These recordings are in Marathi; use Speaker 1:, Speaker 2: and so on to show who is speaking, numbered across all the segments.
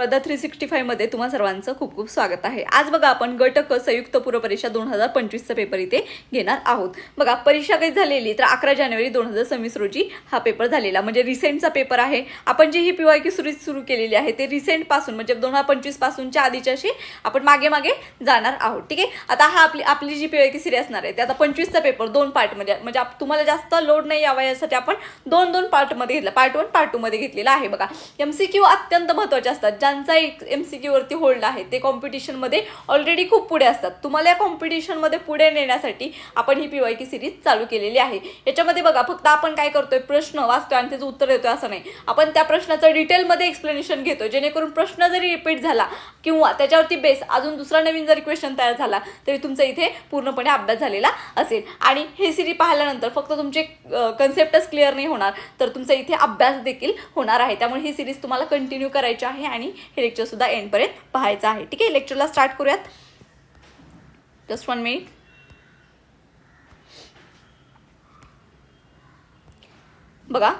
Speaker 1: स्पर्धा 365 मध्ये तुम्हा सर्वांचं खूप खूप स्वागत आहे। आज बघा आपण गट क संयुक्त पूर्व परीक्षा 2025 चा पेपर इथे घेणार आहोत। बघा परीक्षा कधी झालेली तर 11 जानेवारी 2026 रोजी हा पेपर झालेला, म्हणजे रिसेंटचा पेपर आहे। आपण जी ही पीवायक्यू सुरू केलेली आहे ते रिसेंट पासून म्हणजे 2025 पासूनच्या आधीच्या अशी आपण मागे मागे जाणार आहोत। ठीक आहे, आता हा आपली जी पीवायक्यू सीरीज असणार आहे ते आता 25 चा पेपर दोन पार्ट म्हणजे तुम्हाला जास्त लोड नाही यावा यासाठी आपण दोन पार्ट मध्ये घेतला, पार्ट 1 पार्ट 2 मध्ये घेतलेला आहे। बघा एमसीक्यू अत्यंत महत्त्वाचे असतात, ज्यांचा एक एमसीक्यू वरती होल्ड आहे ते कॉम्पिटिशन मध्ये ऑलरेडी खूप पुढे असतात। तुम्हाला या कॉम्पिटिशन मध्ये पुढे नेण्यासाठी आपण ही पीवायक्यू सीरीज चालू केलेली आहे। याच्यामध्ये बघा फक्त आपण काय करतोय, प्रश्न वाचतोय आणि त्याचं उत्तर देतोय असं नाही, आपण त्या प्रश्नाचं डिटेल मध्ये एक्सप्लेनेशन घेतोय, जेणेकरून प्रश्न जरी रिपीट झाला किंवा त्याच्यावरती बेस अजून दुसरा नवीन जरी क्वेश्चन तयार झाला तरी तुमचा इथे पूर्णपणे अभ्यास झालेला असेल। आणि हे सीरीज पाहिल्यानंतर फक्त तुमचे कन्सेप्टच क्लिअर नाही होणार तर तुमचा इथे अभ्यास देखील होणार आहे। त्यामुळे ही सीरीज तुम्हाला कंटिन्यू करायची आहे आणि हे लेक्चर सुद्धा एंड पर्यंत पाहायचं आहे। ठीक आहे, लेक्चरला स्टार्ट करूयात। Just 1 minute. बघा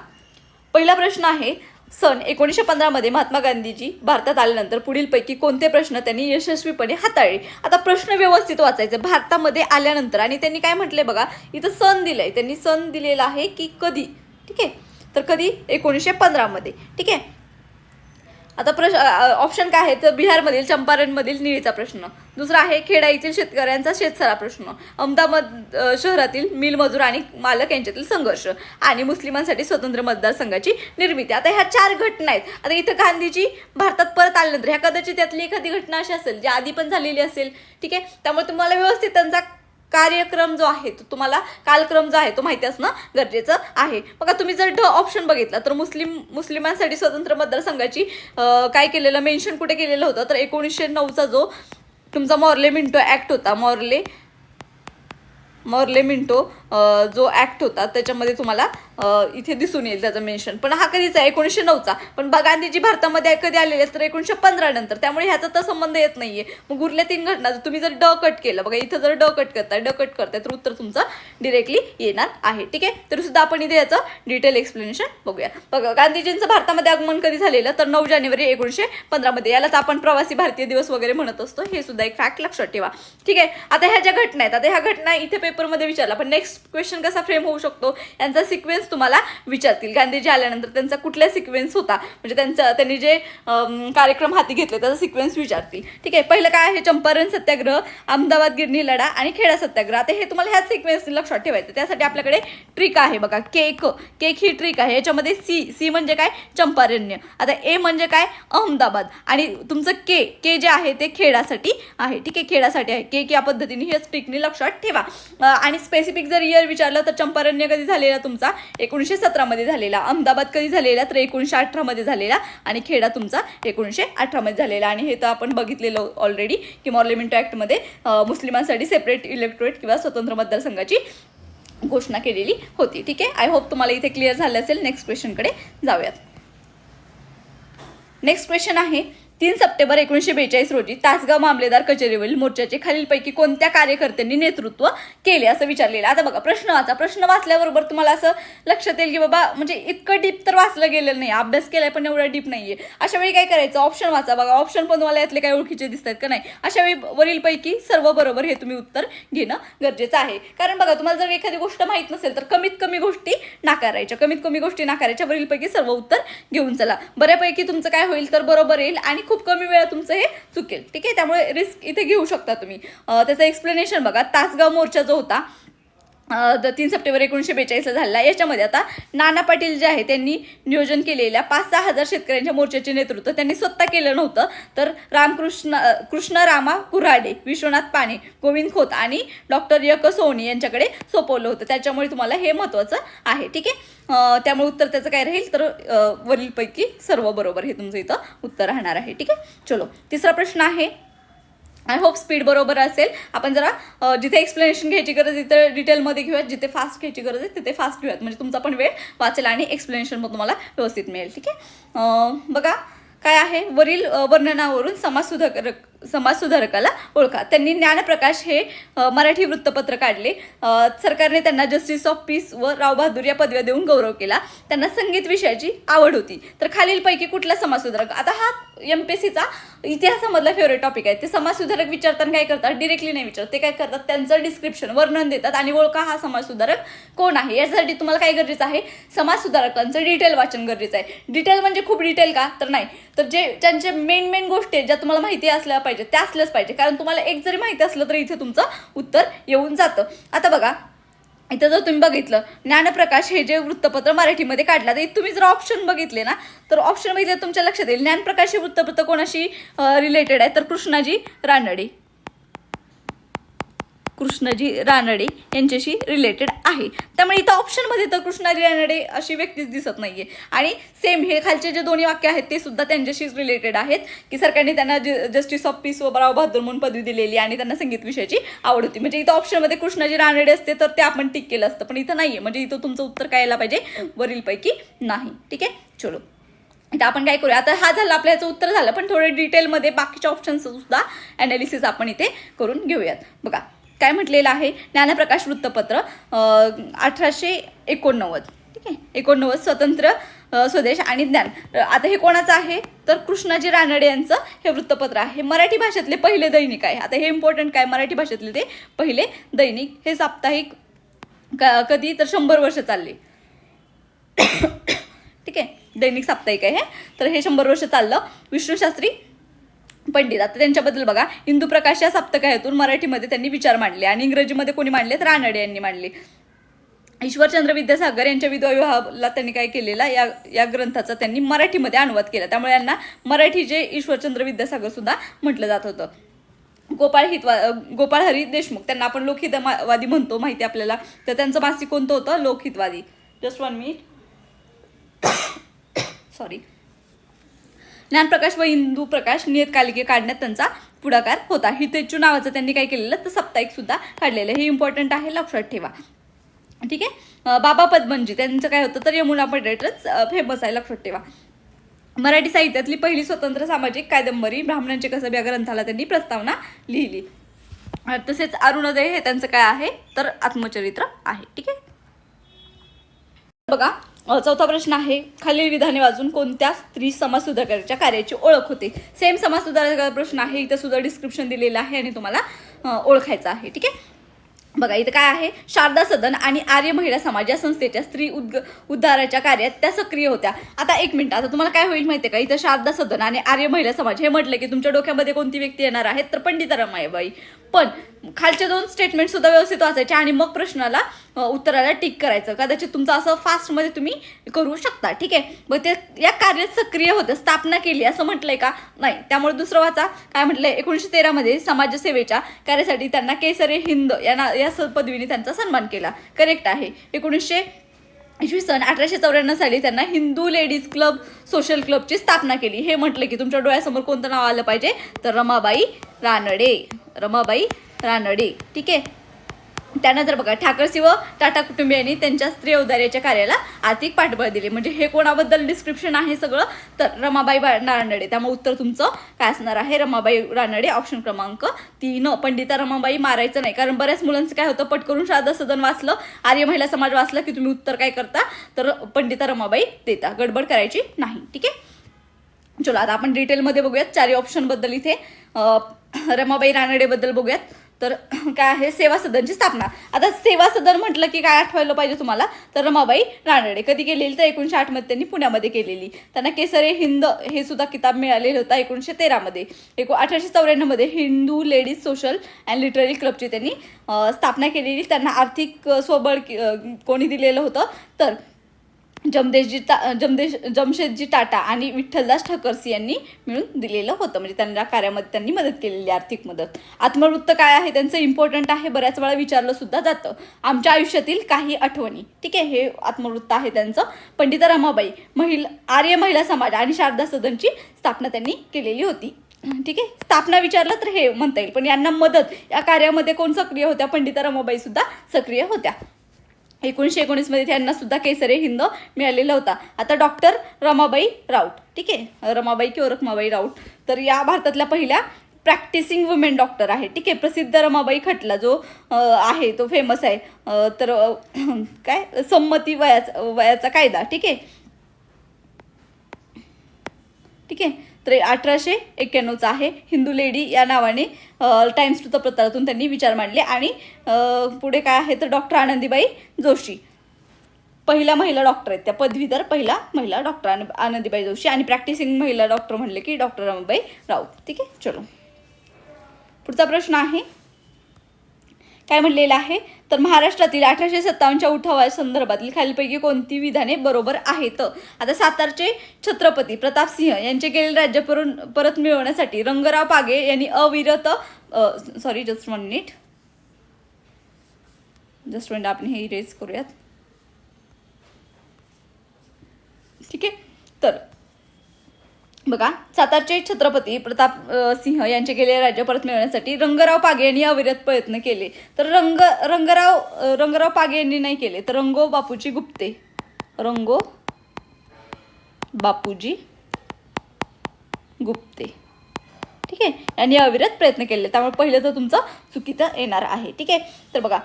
Speaker 1: पहिला प्रश्न आहे, सन 1915 मध्ये महात्मा गांधीजी भारतात आल्यानंतर पुढीलपैकी कोणते प्रश्न त्यांनी यशस्वीपणे हाताळले। आता प्रश्न व्यवस्थित वाचायचे, भारतामध्ये आल्यानंतर आणि त्यांनी काय म्हटले बघा, इथं सन दिलंय, त्यांनी सन दिलेला आहे की कधी। ठीक आहे, तर कधी 1915 मध्ये। ठीक आहे, आता ऑप्शन काय आहे तर बिहारमधील चंपारणमधील निळीचा प्रश्न, दुसरा आहे खेडा येथील शेतकऱ्यांचा शेतसरा प्रश्न, अहमदाबाद शहरातील मिल मजूर आणि मालक यांच्यातील संघर्ष आणि मुस्लिमांसाठी स्वतंत्र मतदारसंघाची निर्मिती। आता ह्या 4 घटना आहेत। आता इथं गांधीजी भारतात परत आल्यानंतर ह्या कदाचित त्यातली एखादी घटना अशी असेल जी आधी पण झालेली असेल। ठीक आहे, त्यामुळे तुम्हाला व्यवस्थित त्यांचा कार्यक्रम जो आहे तो तुम्हाला कालक्रम जो आहे तो माहिती असणं गरजेचं आहे। बघा तुम्ही जर ड ऑप्शन बघितला तर मुस्लिमांसाठी स्वतंत्र मतदारसंघाची काय केलेलं मेन्शन कुठे केलेलं होतं तर 1909चा जो तुमचा मॉर्ले मिंटो ऍक्ट होता, मॉर्ले मिंटो जो ऍक्ट होता त्याच्यामध्ये तुम्हाला इथे दिसून येईल त्याचं मेन्शन। पण हा कधीचा आहे 1909चा, पण गांधीजी भारतामध्ये कधी आलेले तर 1915 नंतर, त्यामुळे ह्याचा तर संबंध येत नाहीये। मग उरल्या 3 घटना तुम्ही जर ड कट केलं, बघा इथं जर ड कट करताय तर उत्तर तुमचं डिरेक्टली येणार आहे। ठीक आहे, तरी सुद्धा आपण इथे याचं डिटेल एक्सप्लेनेशन बघूया। बघा गांधीजींचं भारतामध्ये आगमन कधी झालेलं तर 9 जानेवारी 1915 मध्ये, यालाच आपण प्रवासी भारतीय दिवस वगैरे म्हणत असतो, हे सुद्धा एक फॅक्ट लक्षात ठेवा। ठीक आहे, आता ह्या ज्या घटना आहेत, आता ह्या घटना इथे पेपरमध्ये विचारला, पण नेक्स्ट क्वेश्चन कसा फ्रेम होऊ शकतो यांचा सिक्वेन्स तुम्हाला विचारतील। गांधीजी आल्यानंतर त्यांचा कुठला सिक्वेन्स होता, म्हणजे त्यांनी जे कार्यक्रम हाती घेतले त्याचा सिक्वेन्स विचारतील। ठीक आहे, पहिलं काय आहे चंपारण सत्याग्रह, अहमदाबाद गिरणी लढा आणि खेडा सत्याग्रह। आता हे तुम्हाला ह्याच सिक्वेन्स लक्षात ठेवायचं, त्यासाठी आपल्याकडे ट्रिक आहे बघा, केक ही ट्रिक आहे। याच्यामध्ये सी म्हणजे काय चंपारण्य, आता ए म्हणजे काय अहमदाबाद आणि तुमचं के जे आहे ते खेडासाठी आहे। ठीक आहे, खेडासाठी आहे के या पद्धतीने हे ट्रिकने लक्षात ठेवा। आणि स्पेसिफिक जर इयर विचारलं तर चंपारण्य कधी झालेला तुमचा 1917 मध्ये झालेला, अहमदाबाद कधी झालेला तर 1918 मध्ये झालेला आणि खेडा तुमचा 1918 मध्ये झालेला। आणि हे तर आपण बघितलेलं ऑलरेडी की मॉर्ले मिंटो ऍक्ट मध्ये मुस्लिमांसाठी सेपरेट इलेक्टोरेट किंवा स्वतंत्र मतदारसंघाची घोषणा केलेली होती। ठीक आहे, आय होप तुम्हाला इथे क्लिअर झालं असेल। नेक्स्ट क्वेश्चनकडे जाऊयात। नेक्स्ट क्वेश्चन आहे, 3 सप्टेंबर 1942 रोजी तासगाव मामलेदार कचेरीवरील मोर्चाचे खालीलपैकी कोणत्या कार्यकर्त्यांनी नेतृत्व केले असं विचारलेलं। आता बघा प्रश्न वाचा, प्रश्न वाचल्याबरोबर तुम्हाला असं लक्षात येईल की बाबा म्हणजे इतकं डीप तर वाचलं गेलेलं नाही, अभ्यास केलाय पण एवढा डीप नाहीये। अशा वेळी काय करायचं, ऑप्शन वाचा। बघा ऑप्शन पण तुम्हाला यातले काही ओळखीचे दिसतात का नाही, अशा वेळी वरीलपैकी सर्व बरोबर हे तुम्ही उत्तर घेणं गरजेचं आहे। कारण बघा तुम्हाला जर एखादी गोष्ट माहित नसेल तर कमीत कमी गोष्टी नाकारायच्या, वरीलपैकी सर्व उत्तर घेऊन चला, बऱ्यापैकी तुमचं काय होईल तर बरोबर येईल आणि खूप कमी वेळा तुमचं हे चुकेल। ठीक आहे, त्यामुळे रिस्क इथे घेऊ शकता तुम्ही। त्याचं एक्सप्लेनेशन बघा, तासगाव मोर्चा जो होता 3 सप्टेंबर 1942 झालेला, याच्यामध्ये आता नाना पाटील जे आहे त्यांनी नियोजन केलेल्या 5-6 हजार शेतकऱ्यांच्या मोर्चाचे नेतृत्व त्यांनी स्वतः केलं नव्हतं, तर कृष्ण रामा कुऱ्हाडे, विश्वनाथ पाणे, गोविंद खोत आणि डॉक्टर य क सोनी यांच्याकडे सोपवलं होतं, त्याच्यामुळे तुम्हाला हे महत्त्वाचं आहे। ठीक आहे, त्यामुळे उत्तर त्याचं काय राहील तर वरीलपैकी सर्व बरोबर हे तुमचं इथं उत्तर राहणार आहे। ठीक आहे, चलो तिसरा प्रश्न आहे, आय होप स्पीड बरोबर असेल। आपण जरा जिथे एक्सप्लेनेशन घ्यायची गरज तिथे डिटेलमध्ये घेऊयात, जिथे फास्ट घ्यायची गरज आहे तिथे फास्ट घेऊयात, म्हणजे तुमचा पण वेळ वाचेल आणि एक्सप्लेनेशन मग तुम्हाला व्यवस्थित मिळेल। ठीक आहे, बघा काय आहे वरील वर्णनावरून समाजसुधारकाला ओळखा. त्यांनी ज्ञानप्रकाश हे मराठी वृत्तपत्र काढले. सरकारने त्यांना जस्टिस ऑफ पीस व राव बहादूर या पदव्या देऊन गौरव केला. त्यांना संगीत विषयाची आवड होती. तर खालीलपैकी कुठला समाजसुधारक, आता हा MPSCचा इतिहासामधला फेवरेट टॉपिक आहे. ते समाजसुधारक विचारताना काय करतात, डिरेक्टली नाही विचारत, ते काय करतात, त्यांचं डिस्क्रिप्शन वर्णन देतात आणि ओळखा हा समाजसुधारक कोण आहे. यासाठी तुम्हाला काय गरजेचं आहे, समाजसुधारकांचं डिटेल वाचन गरजेचं आहे. डिटेल म्हणजे खूप डिटेल का, तर नाही, तर जे त्यांचे मेन गोष्टी आहेत ज्या तुम्हाला माहिती असल्या पाहिजे त्या असल्याच पाहिजे. कारण तुम्हाला एक जरी माहिती असलं तर इथे तुमचं उत्तर येऊन जातं. आता बघा इथं जर तुम्ही बघितलं ज्ञानप्रकाश हे जे वृत्तपत्र मराठीमध्ये काढलं, तर तुम्ही जर ऑप्शन बघितले ना, तर ऑप्शन बघितले तुमच्या लक्षात येईल ज्ञानप्रकाश हे वृत्तपत्र कोणाशी रिलेटेड आहे, तर कृष्णाजी रानडे यांच्याशी रिलेटेड आहे. त्यामुळे इथं ऑप्शनमध्ये तर कृष्णाजी रानडे अशी व्यक्तीच दिसत नाहीये. आणि सेम हे खालचे जे दोन्ही वाक्य आहेत ते सुद्धा त्यांच्याशीच रिलेटेड आहेत, की सरकारने त्यांना जस्टिस ऑफ पीस व राव बहादूर म्हणून पदवी दिलेली आणि त्यांना संगीत विषयाची आवड होती. म्हणजे इथं ऑप्शनमध्ये कृष्णाजी रानडे असते तर ते आपण टिक केलं असतं, पण इथं नाहीये. म्हणजे इथं तुमचं उत्तर काय यायला पाहिजे, वरीलपैकी नाही. ठीक आहे, चलो इथं आपण काय करूया, आता हा झाला आपल्या याचं उत्तर झालं, पण थोडे डिटेलमध्ये बाकीचे ऑप्शन्स सुद्धा ॲनालिसिस आपण इथे करून घेऊयात. बघा काय म्हटलेलं आहे, ज्ञानप्रकाश वृत्तपत्र 1889, ठीक आहे, 89 स्वतंत्र स्वदेश आणि ज्ञान. आता हे कोणाचं आहे, तर कृष्णाजी रानडे यांचं हे वृत्तपत्र आहे. मराठी भाषेतले पहिले दैनिक आहे. आता हे इम्पॉर्टंट काय, मराठी भाषेतले ते पहिले दैनिक. हे साप्ताहिक कधी तर 100 वर्ष चालले, ठीक आहे, दैनिक साप्ताहिक आहे हे. तर हे 100 वर्ष चाललं. विष्णुशास्त्री पंडित, आता त्यांच्याबद्दल बघा, इंदुप्रकाश या साप्ताहिकातून मराठीमध्ये त्यांनी विचार मांडले आणि इंग्रजीमध्ये कोणी मांडले, तर रानडे यांनी मांडले. ईश्वरचंद्र विद्यासागर यांच्या विधवा विवाहाला त्यांनी काय केलेला, या ग्रंथाचा त्यांनी मराठीमध्ये अनुवाद केला. त्यामुळे यांना मराठी जे ईश्वरचंद्र विद्यासागर सुद्धा म्हटलं जात होतं. गोपाळ हरी देशमुख, त्यांना आपण लोकहितवादी म्हणतो, माहिती आपल्याला. तर त्यांचं मासिक कोणतं होतं, Lokhitwadi. Just 1 minute, sorry. Dnyanprakash व इंदुप्रकाश नियतकालिके काढण्यात त्यांचा पुढाकार होता. हितेच्छू नावाचं त्यांनी काय केलेलं, तर साप्ताहिक सुद्धा काढलेलं. हे इम्पॉर्टंट आहे, लक्षात ठेवा. ठीक आहे, बाबा पद्मनजी त्यांचं काय होतं, तर यमुना पैठणच फेमस आहे, लक्षात ठेवा. मराठी साहित्यातली पहिली स्वतंत्र सामाजिक कादंबरी ब्राह्मणांचे कसब या ग्रंथाला त्यांनी प्रस्तावना लिहिली. तसेच अरुणोदय हे त्यांचं काय आहे, तर आत्मचरित्र आहे. ठीक आहे, बघा चौथा प्रश्न आहे, खालील विधाने वाचून कोणत्या स्त्री समाजसुधारकाच्या कार्याची ओळख होते. सेम समाजसुधारकाचा प्रश्न आहे, इथं सुद्धा डिस्क्रिप्शन दिलेलं आहे आणि तुम्हाला ओळखायचं आहे. ठीक आहे, बघा इथं काय आहे, शारदा सदन आणि आर्य महिला समाज या संस्थेच्या स्त्री उद्धाराच्या कार्यात त्या सक्रिय होत्या. आता 1 मिनिट, आता तुम्हाला काय होईल माहिती आहे का, इथं शारदा सदन आणि आर्य महिला समाज हे म्हटलं की तुमच्या डोक्यामध्ये कोणती व्यक्ती येणार आहेत, तर पंडिता रमाबाई. पण खालचे 2 स्टेटमेंट सुद्धा व्यवस्थित वाचायचे आणि मग प्रश्नाला उत्तराला टिक करायचं. कदाचित तुमचं असं फास्टमध्ये तुम्ही करू शकता. ठीक आहे, मग ते या कार्यात सक्रिय होतं, स्थापना केली असं म्हटलंय का, नाही. त्यामुळे दुसरं वाचा, काय म्हटलंय, 1913 मध्ये समाजसेवेच्या कार्यासाठी त्यांना केसरी हिंद या पदवीने त्यांचा सन्मान केला. करेक्ट आहे. 1894 साली त्यांना हिंदू लेडीज क्लब सोशल क्लबची स्थापना केली. हे म्हटलं की तुमच्या डोळ्यासमोर कोणतं नाव आलं पाहिजे, तर रमाबाई रानडे. ठीक आहे, त्यानंतर बघा, ठाकरसी व टाटा कुटुंबियांनी त्यांच्या स्त्री औदार्याच्या कार्याला आर्थिक पाठबळ दिले. म्हणजे हे कोणाबद्दल डिस्क्रिप्शन आहे सगळं, तर रमाबाई रानडे. त्यामुळे उत्तर तुमचं काय असणार आहे, रमाबाई रानडे. ऑप्शन क्रमांक 3. पंडिता रमाबाई मारायचं नाही, कारण बऱ्याच मुलांचं काय होतं, पटकरून शारदा सदन वाचलं, आर्य महिला समाज वाचलं की तुम्ही उत्तर काय करता, तर पंडिता रमाबाई देता. गडबड करायची नाही. ठीक आहे, चलो आता आपण डिटेलमध्ये बघूयात 4 ऑप्शनबद्दल. इथे रमाबाई रानडेबद्दल बघूयात. तर काय आहे, सेवा सदनची स्थापना. आता सेवा सदन म्हटलं की काय आठवायला पाहिजे तुम्हाला, तर रमाबाई रानडे. कधी केलेली, तर 1908 मध्ये त्यांनी पुण्यामध्ये केलेली. त्यांना केसरी हिंद हे सुद्धा किताब मिळालेलं होतं 1913 मध्ये. 1894 मध्ये Hindu ladies social and literary क्लबची त्यांनी स्थापना केलेली. त्यांना आर्थिक स्वबळ कोणी दिलेलं होतं, तर जमशेदजी टाटा आणि विठ्ठलदास ठकरसी यांनी मिळून दिलेलं होतं. म्हणजे त्यांच्या कार्यामध्ये त्यांनी मदत केलेली, आर्थिक मदत. आत्मवृत्त काय आहे त्यांचं, इम्पॉर्टंट आहे, बऱ्याच वेळा विचारलं सुद्धा जातं. आमच्या आयुष्यातील काही आठवणी. ठीक आहे, हे आत्मवृत्त आहे त्यांचं. पंडिता रमाबाई आर्य महिला समाज आणि शारदा सदनची स्थापना त्यांनी केलेली होती. ठीक आहे, स्थापना विचारलं तर हे म्हणता येईल, पण यांना मदत या कार्यामध्ये कोण सक्रिय होत्या, पंडिता रमाबाई सुद्धा सक्रिय होत्या. 1919 मध्ये त्यांना सुद्धा केसरी हिंद मिळालेला होता. आता डॉक्टर रमाबाई राऊत, ठीक आहे, रमाबाई किंवा रखमाबाई राऊत, तर या भारतातल्या पहिल्या प्रॅक्टिसिंग वुमेन डॉक्टर आहे, ठीक आहे. प्रसिद्ध रमाबाई खटला जो आहे तो फेमस आहे, तर काय संमती वयाचा कायदा, ठीक आहे, ठीक आहे. तर 1891चा आहे. हिंदू लेडी या नावाने टाइम्स वृत्तपत्रातून त्यांनी विचार मांडले. आणि पुढे काय आहे तर डॉक्टर आनंदीबाई जोशी पहिल्या महिला डॉक्टर आहेत, त्या पदवीधर पहिला महिला डॉक्टर आनंदीबाई जोशी. आणि प्रॅक्टिसिंग महिला डॉक्टर म्हणले की डॉक्टर रमाबाई राऊत, ठीक आहे. चलो पुढचा प्रश्न आहे, काय म्हणलेलं आहे तर महाराष्ट्रातील 1857च्या उठावा संदर्भातील खालीलपैकी कोणती विधाने बरोबर आहेत. आता सातारचे छत्रपती प्रतापसिंह यांचे गेलेले राज्य परत मिळवण्यासाठी रंगराव पागे यांनी अविरत जस्ट वन मिनिट आपण हे इरेज करूयात, ठीक आहे. तर बघा, सातारचे छत्रपती प्रताप सिंह यांचे गेलेले राज्य परत मिळवण्यासाठी रंगराव पागे यांनी अविरत प्रयत्न केले. तर रंगराव पागे यांनी नाही केले, तर रंगो बापूजी गुप्ते, ठीक आहे, यांनी अविरत प्रयत्न केले. त्यामुळे पहिलं तर तुमचं चुकीचं येणार आहे, ठीक आहे. तर बघा,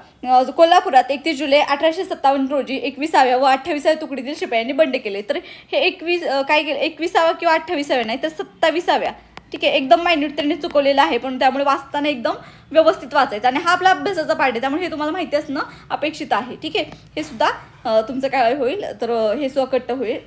Speaker 1: कोल्हापुरात 31 जुलै 1857 रोजी 21व्या व 28व्या तुकडीतील शिपायांनी बंड केले. तर हे 21व्या किंवा 28व्या नाही तर 27व्या, ठीक आहे. एकदम मायन्यूट त्यांनी चुकवलेलं आहे, पण त्यामुळे वाचताना एकदम व्यवस्थित वाचायचं. आणि हा आपला अभ्यासाचा पाठ आहे, त्यामुळे हे तुम्हाला माहिती असणं अपेक्षित आहे, ठीक आहे. हे सुद्धा तुमचं काय होईल तर हे सुद्धा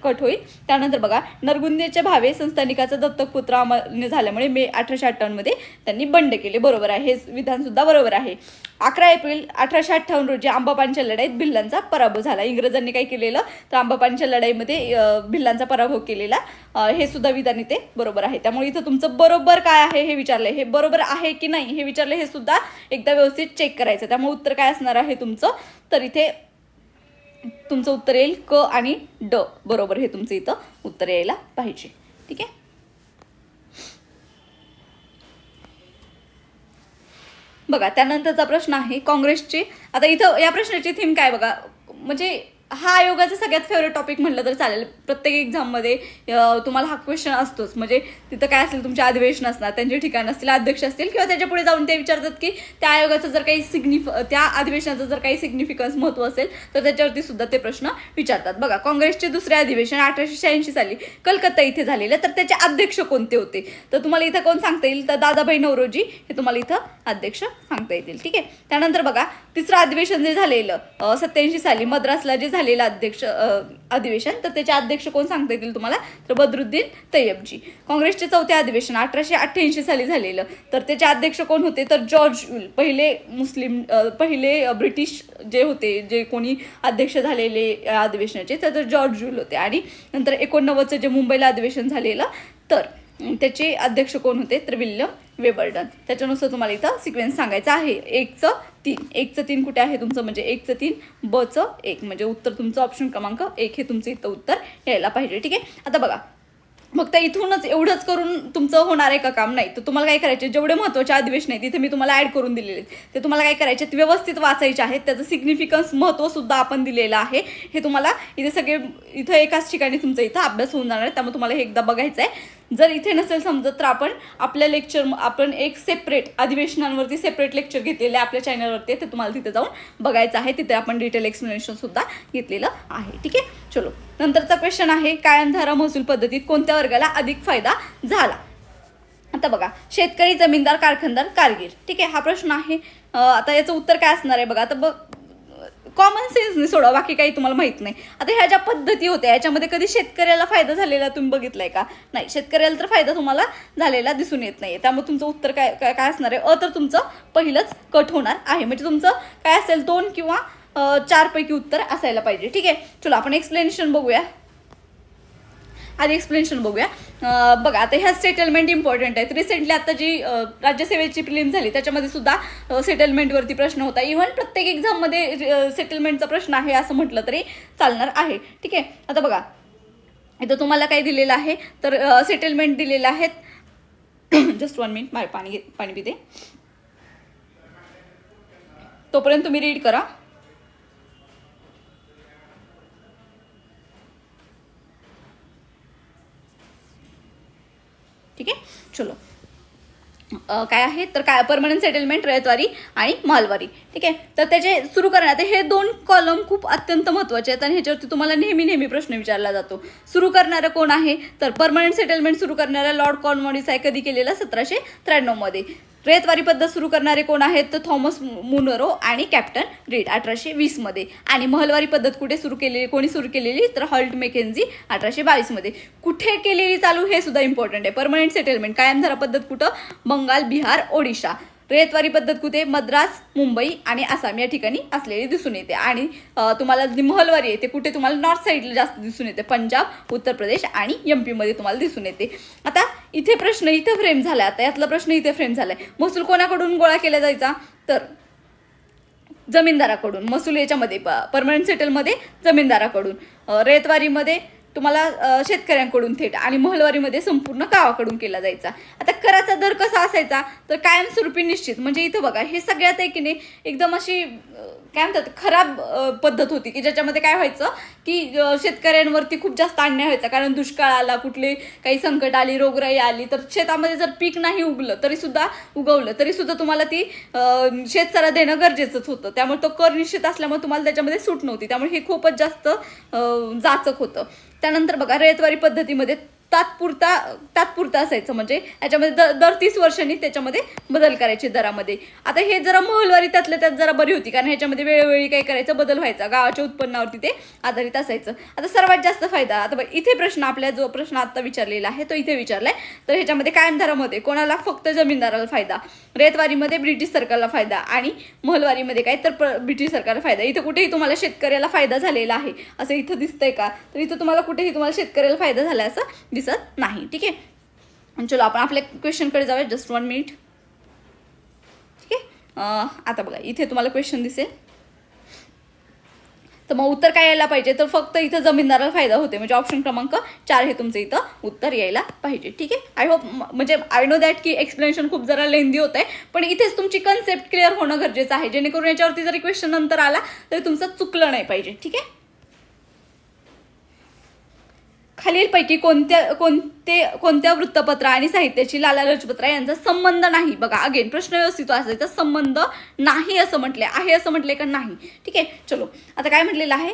Speaker 1: कट होईल. त्यानंतर बघा, नरगुंदेच्या भावे संस्थानिकाचा दत्तक पुत्र अमान्य झाल्यामुळे मे 1858 मध्ये त्यांनी बंड केले. बरोबर आहे, हे विधान सुद्धा बरोबर आहे. 11 एप्रिल 1858 रोजी आंबापानच्या लढाईत भिल्लांचा पराभव झाला. इंग्रजांनी काय केलेलं तर आंबापानच्या लढाईमध्ये भिल्लांचा पराभव केलेला, हे सुद्धा विधान इथे बरोबर आहे. त्यामुळे इथं तुमचं बरोबर काय आहे हे विचारलंय, हे बरोबर आहे की नाही हे विचारलं, हे सुद्धा एकदा व्यवस्थित चेक करायचं. त्यामुळे उत्तर काय असणार आहे तुमचं तर इथे तुमचं उत्तर येईल क आणि ड, बरोबर हे तुमचं इथं उत्तर यायला पाहिजे, ठीक आहे. बघा, त्यानंतरचा प्रश्न आहे काँग्रेसचे. आता इथं या प्रश्नाची थीम काय बघा, म्हणजे हा आयोगाचा सगळ्यात फेवरेट टॉपिक म्हटलं तर चालेल. प्रत्येक एक्झाममध्ये तुम्हाला हा क्वेश्चन असतोच. म्हणजे तिथं काय असेल, तुमचे अधिवेशन असणार, त्यांचे ठिकाण असतील, अध्यक्ष असतील, किंवा त्याच्या पुढे जाऊन ते विचारतात की त्या आयोगाचं जर काही त्या अधिवेशनाचं जर काही सिग्निफिकन्स महत्त्व असेल तर त्याच्यावरती सुद्धा ते प्रश्न विचारतात. बघा, काँग्रेसचे दुसरे अधिवेशन 1886 साली कलकत्ता इथे झालेलं, तर त्याचे अध्यक्ष कोणते होते तर तुम्हाला इथं कोण सांगता येईल तर दादाभाई नौरोजी हे तुम्हाला इथं अध्यक्ष सांगता येतील, ठीक आहे. त्यानंतर बघा, तिसरं अधिवेशन जे झालेलं 87 साली मद्रासला जे झालेलं अधिवेशन, तर त्याचे अध्यक्ष कोण सांगता येतील तुम्हाला तर बद्रुद्दीन तय्यबजी. काँग्रेसचे चौथे अधिवेशन 1888 साली झालेलं, तर त्याचे अध्यक्ष कोण होते तर जॉर्ज यूल, पहिले ब्रिटिश जे होते, जे कोणी अध्यक्ष झालेले अधिवेशनाचे तर जॉर्ज यूल होते. आणि नंतर 89चं जे मुंबईला अधिवेशन झालेलं तर त्याचे अध्यक्ष कोण होते तर विल्यम वेबर्टन. त्याच्यानुसार तुम्हाला इथं सिक्वेन्स सांगायचा आहे. 1चं 3 कुठे आहे तुमचं, म्हणजे 1चं 3 बचं 1, म्हणजे उत्तर तुमचं ऑप्शन क्रमांक 1 हे तुमचं इथं उत्तर यायला पाहिजे, ठीक आहे. आता बघा, मग त्या इथूनच एवढंच करून तुमचं होणार आहे का काम नाही, तर तुम्हाला काय करायचे, जेवढे महत्त्वाचे अधिवेशन आहेत तिथे मी तुम्हाला ॲड करून दिलेले आहेत ते तुम्हाला काय करायचे व्यवस्थित वाचायचे आहेत. त्याचं सिग्निफिकन्स महत्त्वसुद्धा आपण दिलेलं आहे. हे तुम्हाला इथे सगळे इथं एकाच ठिकाणी तुमचा इथं अभ्यास होऊन जाणार आहे, त्यामुळे तुम्हाला हे एकदा बघायचं आहे. जर इथे नसेल समजत तर आपण एक सेपरेट अधिवेशनांवरती सेपरेट लेक्चर घेतलेले आपल्या चॅनलवरती, ते तुम्हाला तिथे जाऊन बघायचं आहे. तिथे आपण डिटेल एक्सप्लेनेशन सुद्धा घेतलेलं आहे, ठीक आहे. चलो, नंतरचा क्वेश्चन आहे कायमधारा महसूल पद्धतीत कोणत्या वर्गाला अधिक फायदा झाला. आता बघा, शेतकरी, जमीनदार, कारखानदार, कारगीर, ठीक आहे, हा प्रश्न आहे. आता याचं उत्तर काय असणार आहे बघा. आता कॉमन सेन्सने सोडा, बाकी काही तुम्हाला माहित नाही. आता ह्या ज्या पद्धती होत्या याच्यामध्ये कधी शेतकऱ्याला फायदा झालेला तुम्ही बघितलाय का नाही, शेतकऱ्याला तर फायदा तुम्हाला झालेला दिसून येत नाहीये. त्यामुळे तुमचं उत्तर काय असणार आहे तर तुमचं पहिलंच कट होणार आहे. म्हणजे तुमचं काय असेल 2 किंवा 4 पैकी उत्तर असायला पाहिजे, ठीक आहे. चलो, आपण एक्सप्लेनेशन बघूया. बघा, आता ह्या सेटलमेंट इम्पॉर्टंट आहेत. रिसेंटली आता जी राज्यसेवेची प्रिलिम झाली त्याच्यामध्ये सुद्धा सेटलमेंटवरती प्रश्न होता. इव्हन प्रत्येक एक्झाममध्ये सेटलमेंटचा प्रश्न आहे असं म्हटलं तरी चालणार आहे, ठीक आहे. आता बघा, इथं तुम्हाला काय दिलेलं आहे तर सेटलमेंट दिलेलं आहेत. जस्ट 1 मिनिट, पाणी पिते, तोपर्यंत तुम्ही रीड करा. चलो काय आहे तर काय परमनंट सेटलमेंट, रयतवारी आणि महलवारी. ठीक आहे, तर त्याचे सुरू करण्यात हे 2 कॉलम खूप अत्यंत महत्त्वाचे आहेत आणि ह्याच्यावरती तुम्हाला नेहमी प्रश्न विचारला जातो. सुरू करणारं कोण आहे तर परमनंट सेटलमेंट सुरू करणारा लॉर्ड कॉर्नवॉलिस आहे. कधी केलेला 1793 मध्ये. रयतवारी पद्धत सुरू करणारे कोण आहेत तर थॉमस मुनरो आणि कॅप्टन रीड 1820 मध्ये. आणि महलवारी पद्धत कुठे सुरू केलेली, कोणी सुरू केलेली तर हॉल्ट मेकेन्झी 1822 मध्ये. कुठे केलेली चालू हे सुद्धा इम्पॉर्टंट आहे. परमनंट सेटलमेंट कायमधारा पद्धत कुठं, बंगाल, बिहार, ओडिशा. रयतवारी पद्धत कुठे, मद्रास, मुंबई आणि आसाम या ठिकाणी असलेली दिसून येते. आणि तुम्हाला जी महलवारी आहे ते कुठे तुम्हाला नॉर्थ साईडला जास्त दिसून येते, पंजाब, उत्तर प्रदेश आणि MP मध्ये तुम्हाला दिसून येते. आता इथे प्रश्न इथे फ्रेम झाला, आता यातला प्रश्न इथे फ्रेम झालाय. महसूल कोणाकडून गोळा केला जायचा तर जमीनदाराकडून. महसूल याच्यामध्ये परमनंट सेटलमध्ये जमीनदाराकडून, रयतवारीमध्ये तुम्हाला शेतकऱ्यांकडून थेट आणि महलवारीमध्ये संपूर्ण गावाकडून केला जायचा. आता कराचा दर कसा असायचा तर कायमस्वरूपी निश्चित. म्हणजे इथं बघा हे सगळ्यात आहे की नाही एकदम अशी काय म्हणतात खराब पद्धत होती की ज्याच्यामध्ये काय व्हायचं की शेतकऱ्यांवरती खूप जास्त अन्याय व्हायचा. कारण दुष्काळ आला, कुठले काही संकट आली, रोगराई आली तर शेतामध्ये जर पीक नाही उगवलं तरी सुद्धा तुम्हाला ती शेतसारा देणं गरजेचंच होतं. त्यामुळे तो कर निश्चित असल्यामुळे तुम्हाला त्याच्यामध्ये सूट नव्हती. त्यामुळे हे खूपच जास्त जाचक होतं. त्यानंतर बघा रयतवारी पद्धतीमध्ये तात्पुरता असायचं. म्हणजे याच्यामध्ये दर 30 वर्षांनी त्याच्यामध्ये बदल करायचे दरामध्ये. आता हे जरा महलवारी त्यातल्या त्यात जरा बरी होती कारण ह्याच्यामध्ये वेळोवेळी काय करायचं बदल व्हायचा, गावाच्या उत्पन्नावरती ते आधारित असायचं. आता सर्वात जास्त फायदा, आता इथे प्रश्न आपल्या जो प्रश्न आता विचारलेला आहे तो इथे विचारलाय. तर ह्याच्यामध्ये कायमधारामध्ये कोणाला, फक्त जमीनदाराला फायदा, रयतवारीमध्ये ब्रिटिश सरकारला फायदा आणि महलवारीमध्ये काय तर ब्रिटिश सरकारला फायदा. इथं कुठेही तुम्हाला शेतकऱ्याला फायदा झालेला आहे असं इथं दिसतंय का तर इथं तुम्हाला कुठेही तुम्हाला शेतकऱ्याला फायदा झाला असं दिसत नाही. ठीक आहे, चलो आपण आपल्या क्वेश्चनकडे जाऊया. Just 1 minute. ठीक आहे, आता बघा इथे तुम्हाला क्वेश्चन दिसेल तर मग उत्तर काय यायला पाहिजे तर फक्त इथं जमीनदाराला फायदा होते. म्हणजे ऑप्शन क्रमांक 4 हे तुमचं इथं उत्तर यायला पाहिजे. ठीक आहे, आय होप म्हणजे आय नो दॅट की एक्सप्लेनेशन खूप जरा लेंदी होत आहे पण इथेच तुमची कन्सेप्ट क्लिअर होणं गरजेचं आहे जेणेकरून याच्यावरती जरी क्वेश्चन नंतर आला तरी तुमचं चुकलं नाही पाहिजे. ठीक आहे, खालीलपैकी कोणत्या वृत्तपत्र आणि साहित्याची लाला लजपतराय यांचा संबंध नाही. बघा अगेन प्रश्न व्यवस्थित असायचा, संबंध नाही असं म्हटले, आहे असं म्हटले का नाही. ठीक आहे, चलो आता काय म्हटलेलं आहे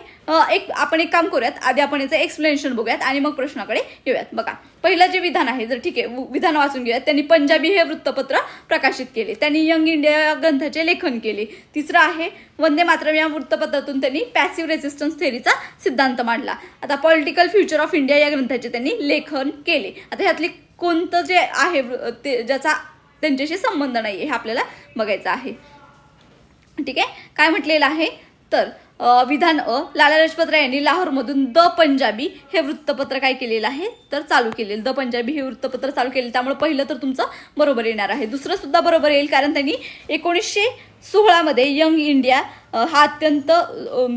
Speaker 1: आपण एक काम करूयात, आधी आपण याचं एक्सप्लेनेशन बघूयात आणि मग प्रश्नाकडे येऊयात. बघा पहिलं जे विधान आहे जर ठीक आहे विधान वाचून घेऊयात. त्यांनी पंजाबी हे वृत्तपत्र प्रकाशित केले. त्यांनी यंग इंडिया या ग्रंथाचे लेखन केले. तिसरं आहे वंदे मातरम या वृत्तपत्रातून त्यांनी पॅसिव्ह रेझिस्टन्स थेअरीचा सिद्धांत मांडला. आता पॉलिटिकल फ्युचर ऑफ इंडिया या ग्रंथाचे त्यांनी लेखन केले. आता ह्यातली कोणतं जे आहे ते ज्याचा त्यांच्याशी संबंध नाही हे आपल्याला बघायचं आहे. ठीक आहे, काय म्हटलेलं आहे तर विधान लाला लजपतराय यांनी लाहोरमधून द पंजाबी हे वृत्तपत्र काय केलेलं आहे तर चालू केलेलं. द पंजाबी हे वृत्तपत्र चालू केले त्यामुळे पहिलं तर तुमचं बरोबर येणार आहे. दुसरं सुद्धा बरोबर येईल कारण त्यांनी 1916 मध्ये यंग इंडिया हा अत्यंत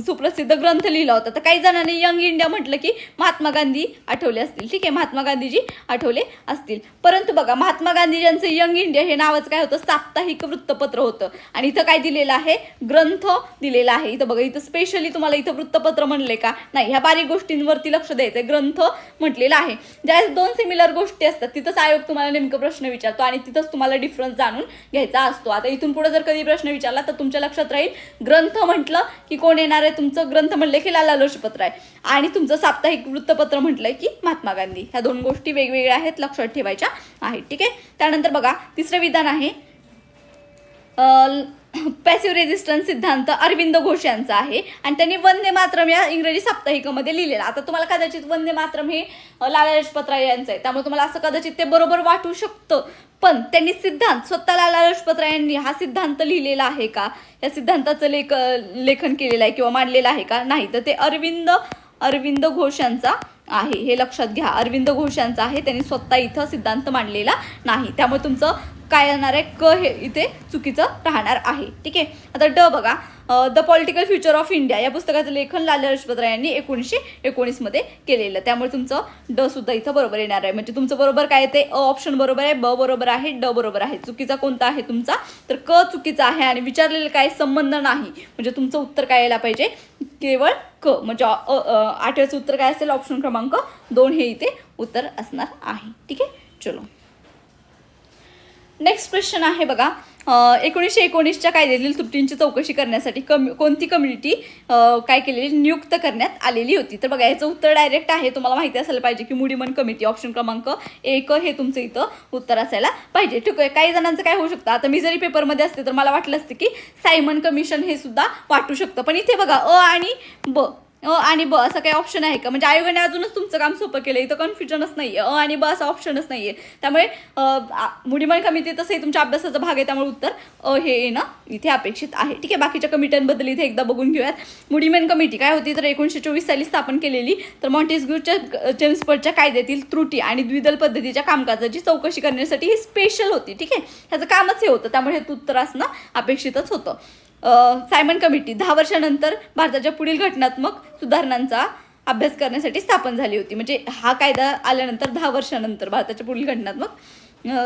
Speaker 1: सुप्रसिद्ध ग्रंथ लिहिला होता. तर काही जणांनी यंग इंडिया म्हटलं की महात्मा गांधी आठवले असतील. ठीक आहे, महात्मा गांधीजी आठवले असतील. परंतु बघा महात्मा गांधीजींचं यंग इंडिया हे नावाचं काय होतं साप्ताहिक वृत्तपत्र होतं आणि इथं काय दिलेलं आहे ग्रंथ दिलेला आहे. इथं बघा इथं स्पेशली तुम्हाला इथं वृत्तपत्र म्हणले का नाही ह्या बारीक गोष्टींवरती लक्ष द्यायचं. ग्रंथ म्हटलेला आहे. ज्यावेळेस 2 सिमिलर गोष्टी असतात तिथंच आयोग तुम्हाला नेमकं प्रश्न विचारतो आणि तिथंच तुम्हाला डिफरन्स जाणून घ्यायचा असतो. आता इथून पुढे जर कधी प्रश्न विचारला तर तुमच्या लक्षात राहील ग्रंथ म्हटलं की कोण येणार आहे तुमचं, ग्रंथ म्हटलं की लाला लजपतराय आणि तुमचं साप्ताहिक वृत्तपत्र म्हटलंय की महात्मा गांधी. ह्या 2 गोष्टी वेगवेगळ्या आहेत, लक्षात ठेवायच्या आहेत. ठीक आहे, त्यानंतर बघा तिसरं विधान आहे पॅसिव्ह रेझिस्टन्स सिद्धांत अरविंद घोष यांचा आहे आणि त्यांनी वंदे मातरम या इंग्रजी साप्ताहिकामध्ये लिहिलेला. आता तुम्हाला कदाचित वंदे मातरम हे लाला लजपतराय यांचं आहे त्यामुळे तुम्हाला असं कदाचित ते बरोबर वाटू शकतं पण त्यांनी सिद्धांत स्वतः लाला लजपतराय यांनी हा सिद्धांत लिहिलेला आहे का, या सिद्धांताचं लेखन केलेलं आहे किंवा मांडलेलं आहे का नाही तर ते अरविंद घोष यांचा आहे. हे लक्षात घ्या, अरविंद घोष यांचा आहे. त्यांनी स्वतः इथं सिद्धांत मांडलेला नाही त्यामुळे तुमचं काय येणार आहे क हे इथे चुकीचं राहणार आहे. ठीक आहे, आता ड बघा the political future of India या पुस्तकाचं लेखन लाला लजपतराय यांनी 1919 मध्ये केलेलं त्यामुळे तुमचं ड सुद्धा इथं बरोबर येणार आहे. म्हणजे तुमचं बरोबर काय ते ऑप्शन बरोबर आहे, ब बरोबर आहे, ड बरोबर आहे. चुकीचा कोणता आहे तुमचा तर क चुकीचा आहे आणि विचारलेलं काय संबंध नाही. म्हणजे तुमचं उत्तर काय यायला पाहिजे केवळ क. म्हणजे 8वेचं उत्तर काय असेल ऑप्शन क्रमांक 2 हे इथे उत्तर असणार आहे. ठीक आहे, चलो. नेक्स्ट क्वेश्चन आहे बघा, 1919च्या कायद्यातील त्रुटींची चौकशी करण्यासाठी कोणती कमिटी काय केलेली नियुक्त करण्यात आलेली होती? तर बघा याचं उत्तर डायरेक्ट आहे, तुम्हाला माहिती असायला पाहिजे की मुडीमन कमिटी, ऑप्शन क्रमांक 1 हे तुमचं इथं उत्तर असायला पाहिजे. ठीक आहे. काही जणांचं काय होऊ शकतं, आता मी जरी पेपरमध्ये असते तर मला वाटलं असतं की सायमन कमिशन हे सुद्धा वाटू शकतं, पण इथे बघा अ आणि ब आणि ब असं काही ऑप्शन आहे का? म्हणजे आयोगाने अजूनच तुमचं काम सोपं केलं, इथं कन्फ्युजनच नाही आहे, आणि ब असा ऑप्शनच नाही आहे. त्यामुळे मुडीमन कमिटी तसंही तुमच्या अभ्यासाचा भाग आहे, त्यामुळे उत्तर हे येणं इथे अपेक्षित आहे. ठीक आहे. बाकीच्या कमिट्यांबद्दल इथे एकदा बघून घेऊयात. मुडीमन कमिटी काय होती तर 1924 साली स्थापन केलेली, तर मॉन्टेस्क्यूच्या जेम्सबर्गच्या कायद्यातील त्रुटी आणि द्विदल पद्धतीच्या कामकाजाची चौकशी करण्यासाठी ही स्पेशल होती. ठीक आहे. ह्याचं कामच हे होतं, त्यामुळे हे उत्तर असणं अपेक्षितच होतं. सायमन कमिटी 10 वर्षानंतर भारताच्या पुढील घटनात्मक सुधारणांचा अभ्यास करण्यासाठी स्थापन झाली होती. म्हणजे हा कायदा आल्यानंतर 10 वर्षानंतर भारताच्या पुढील घटनात्मक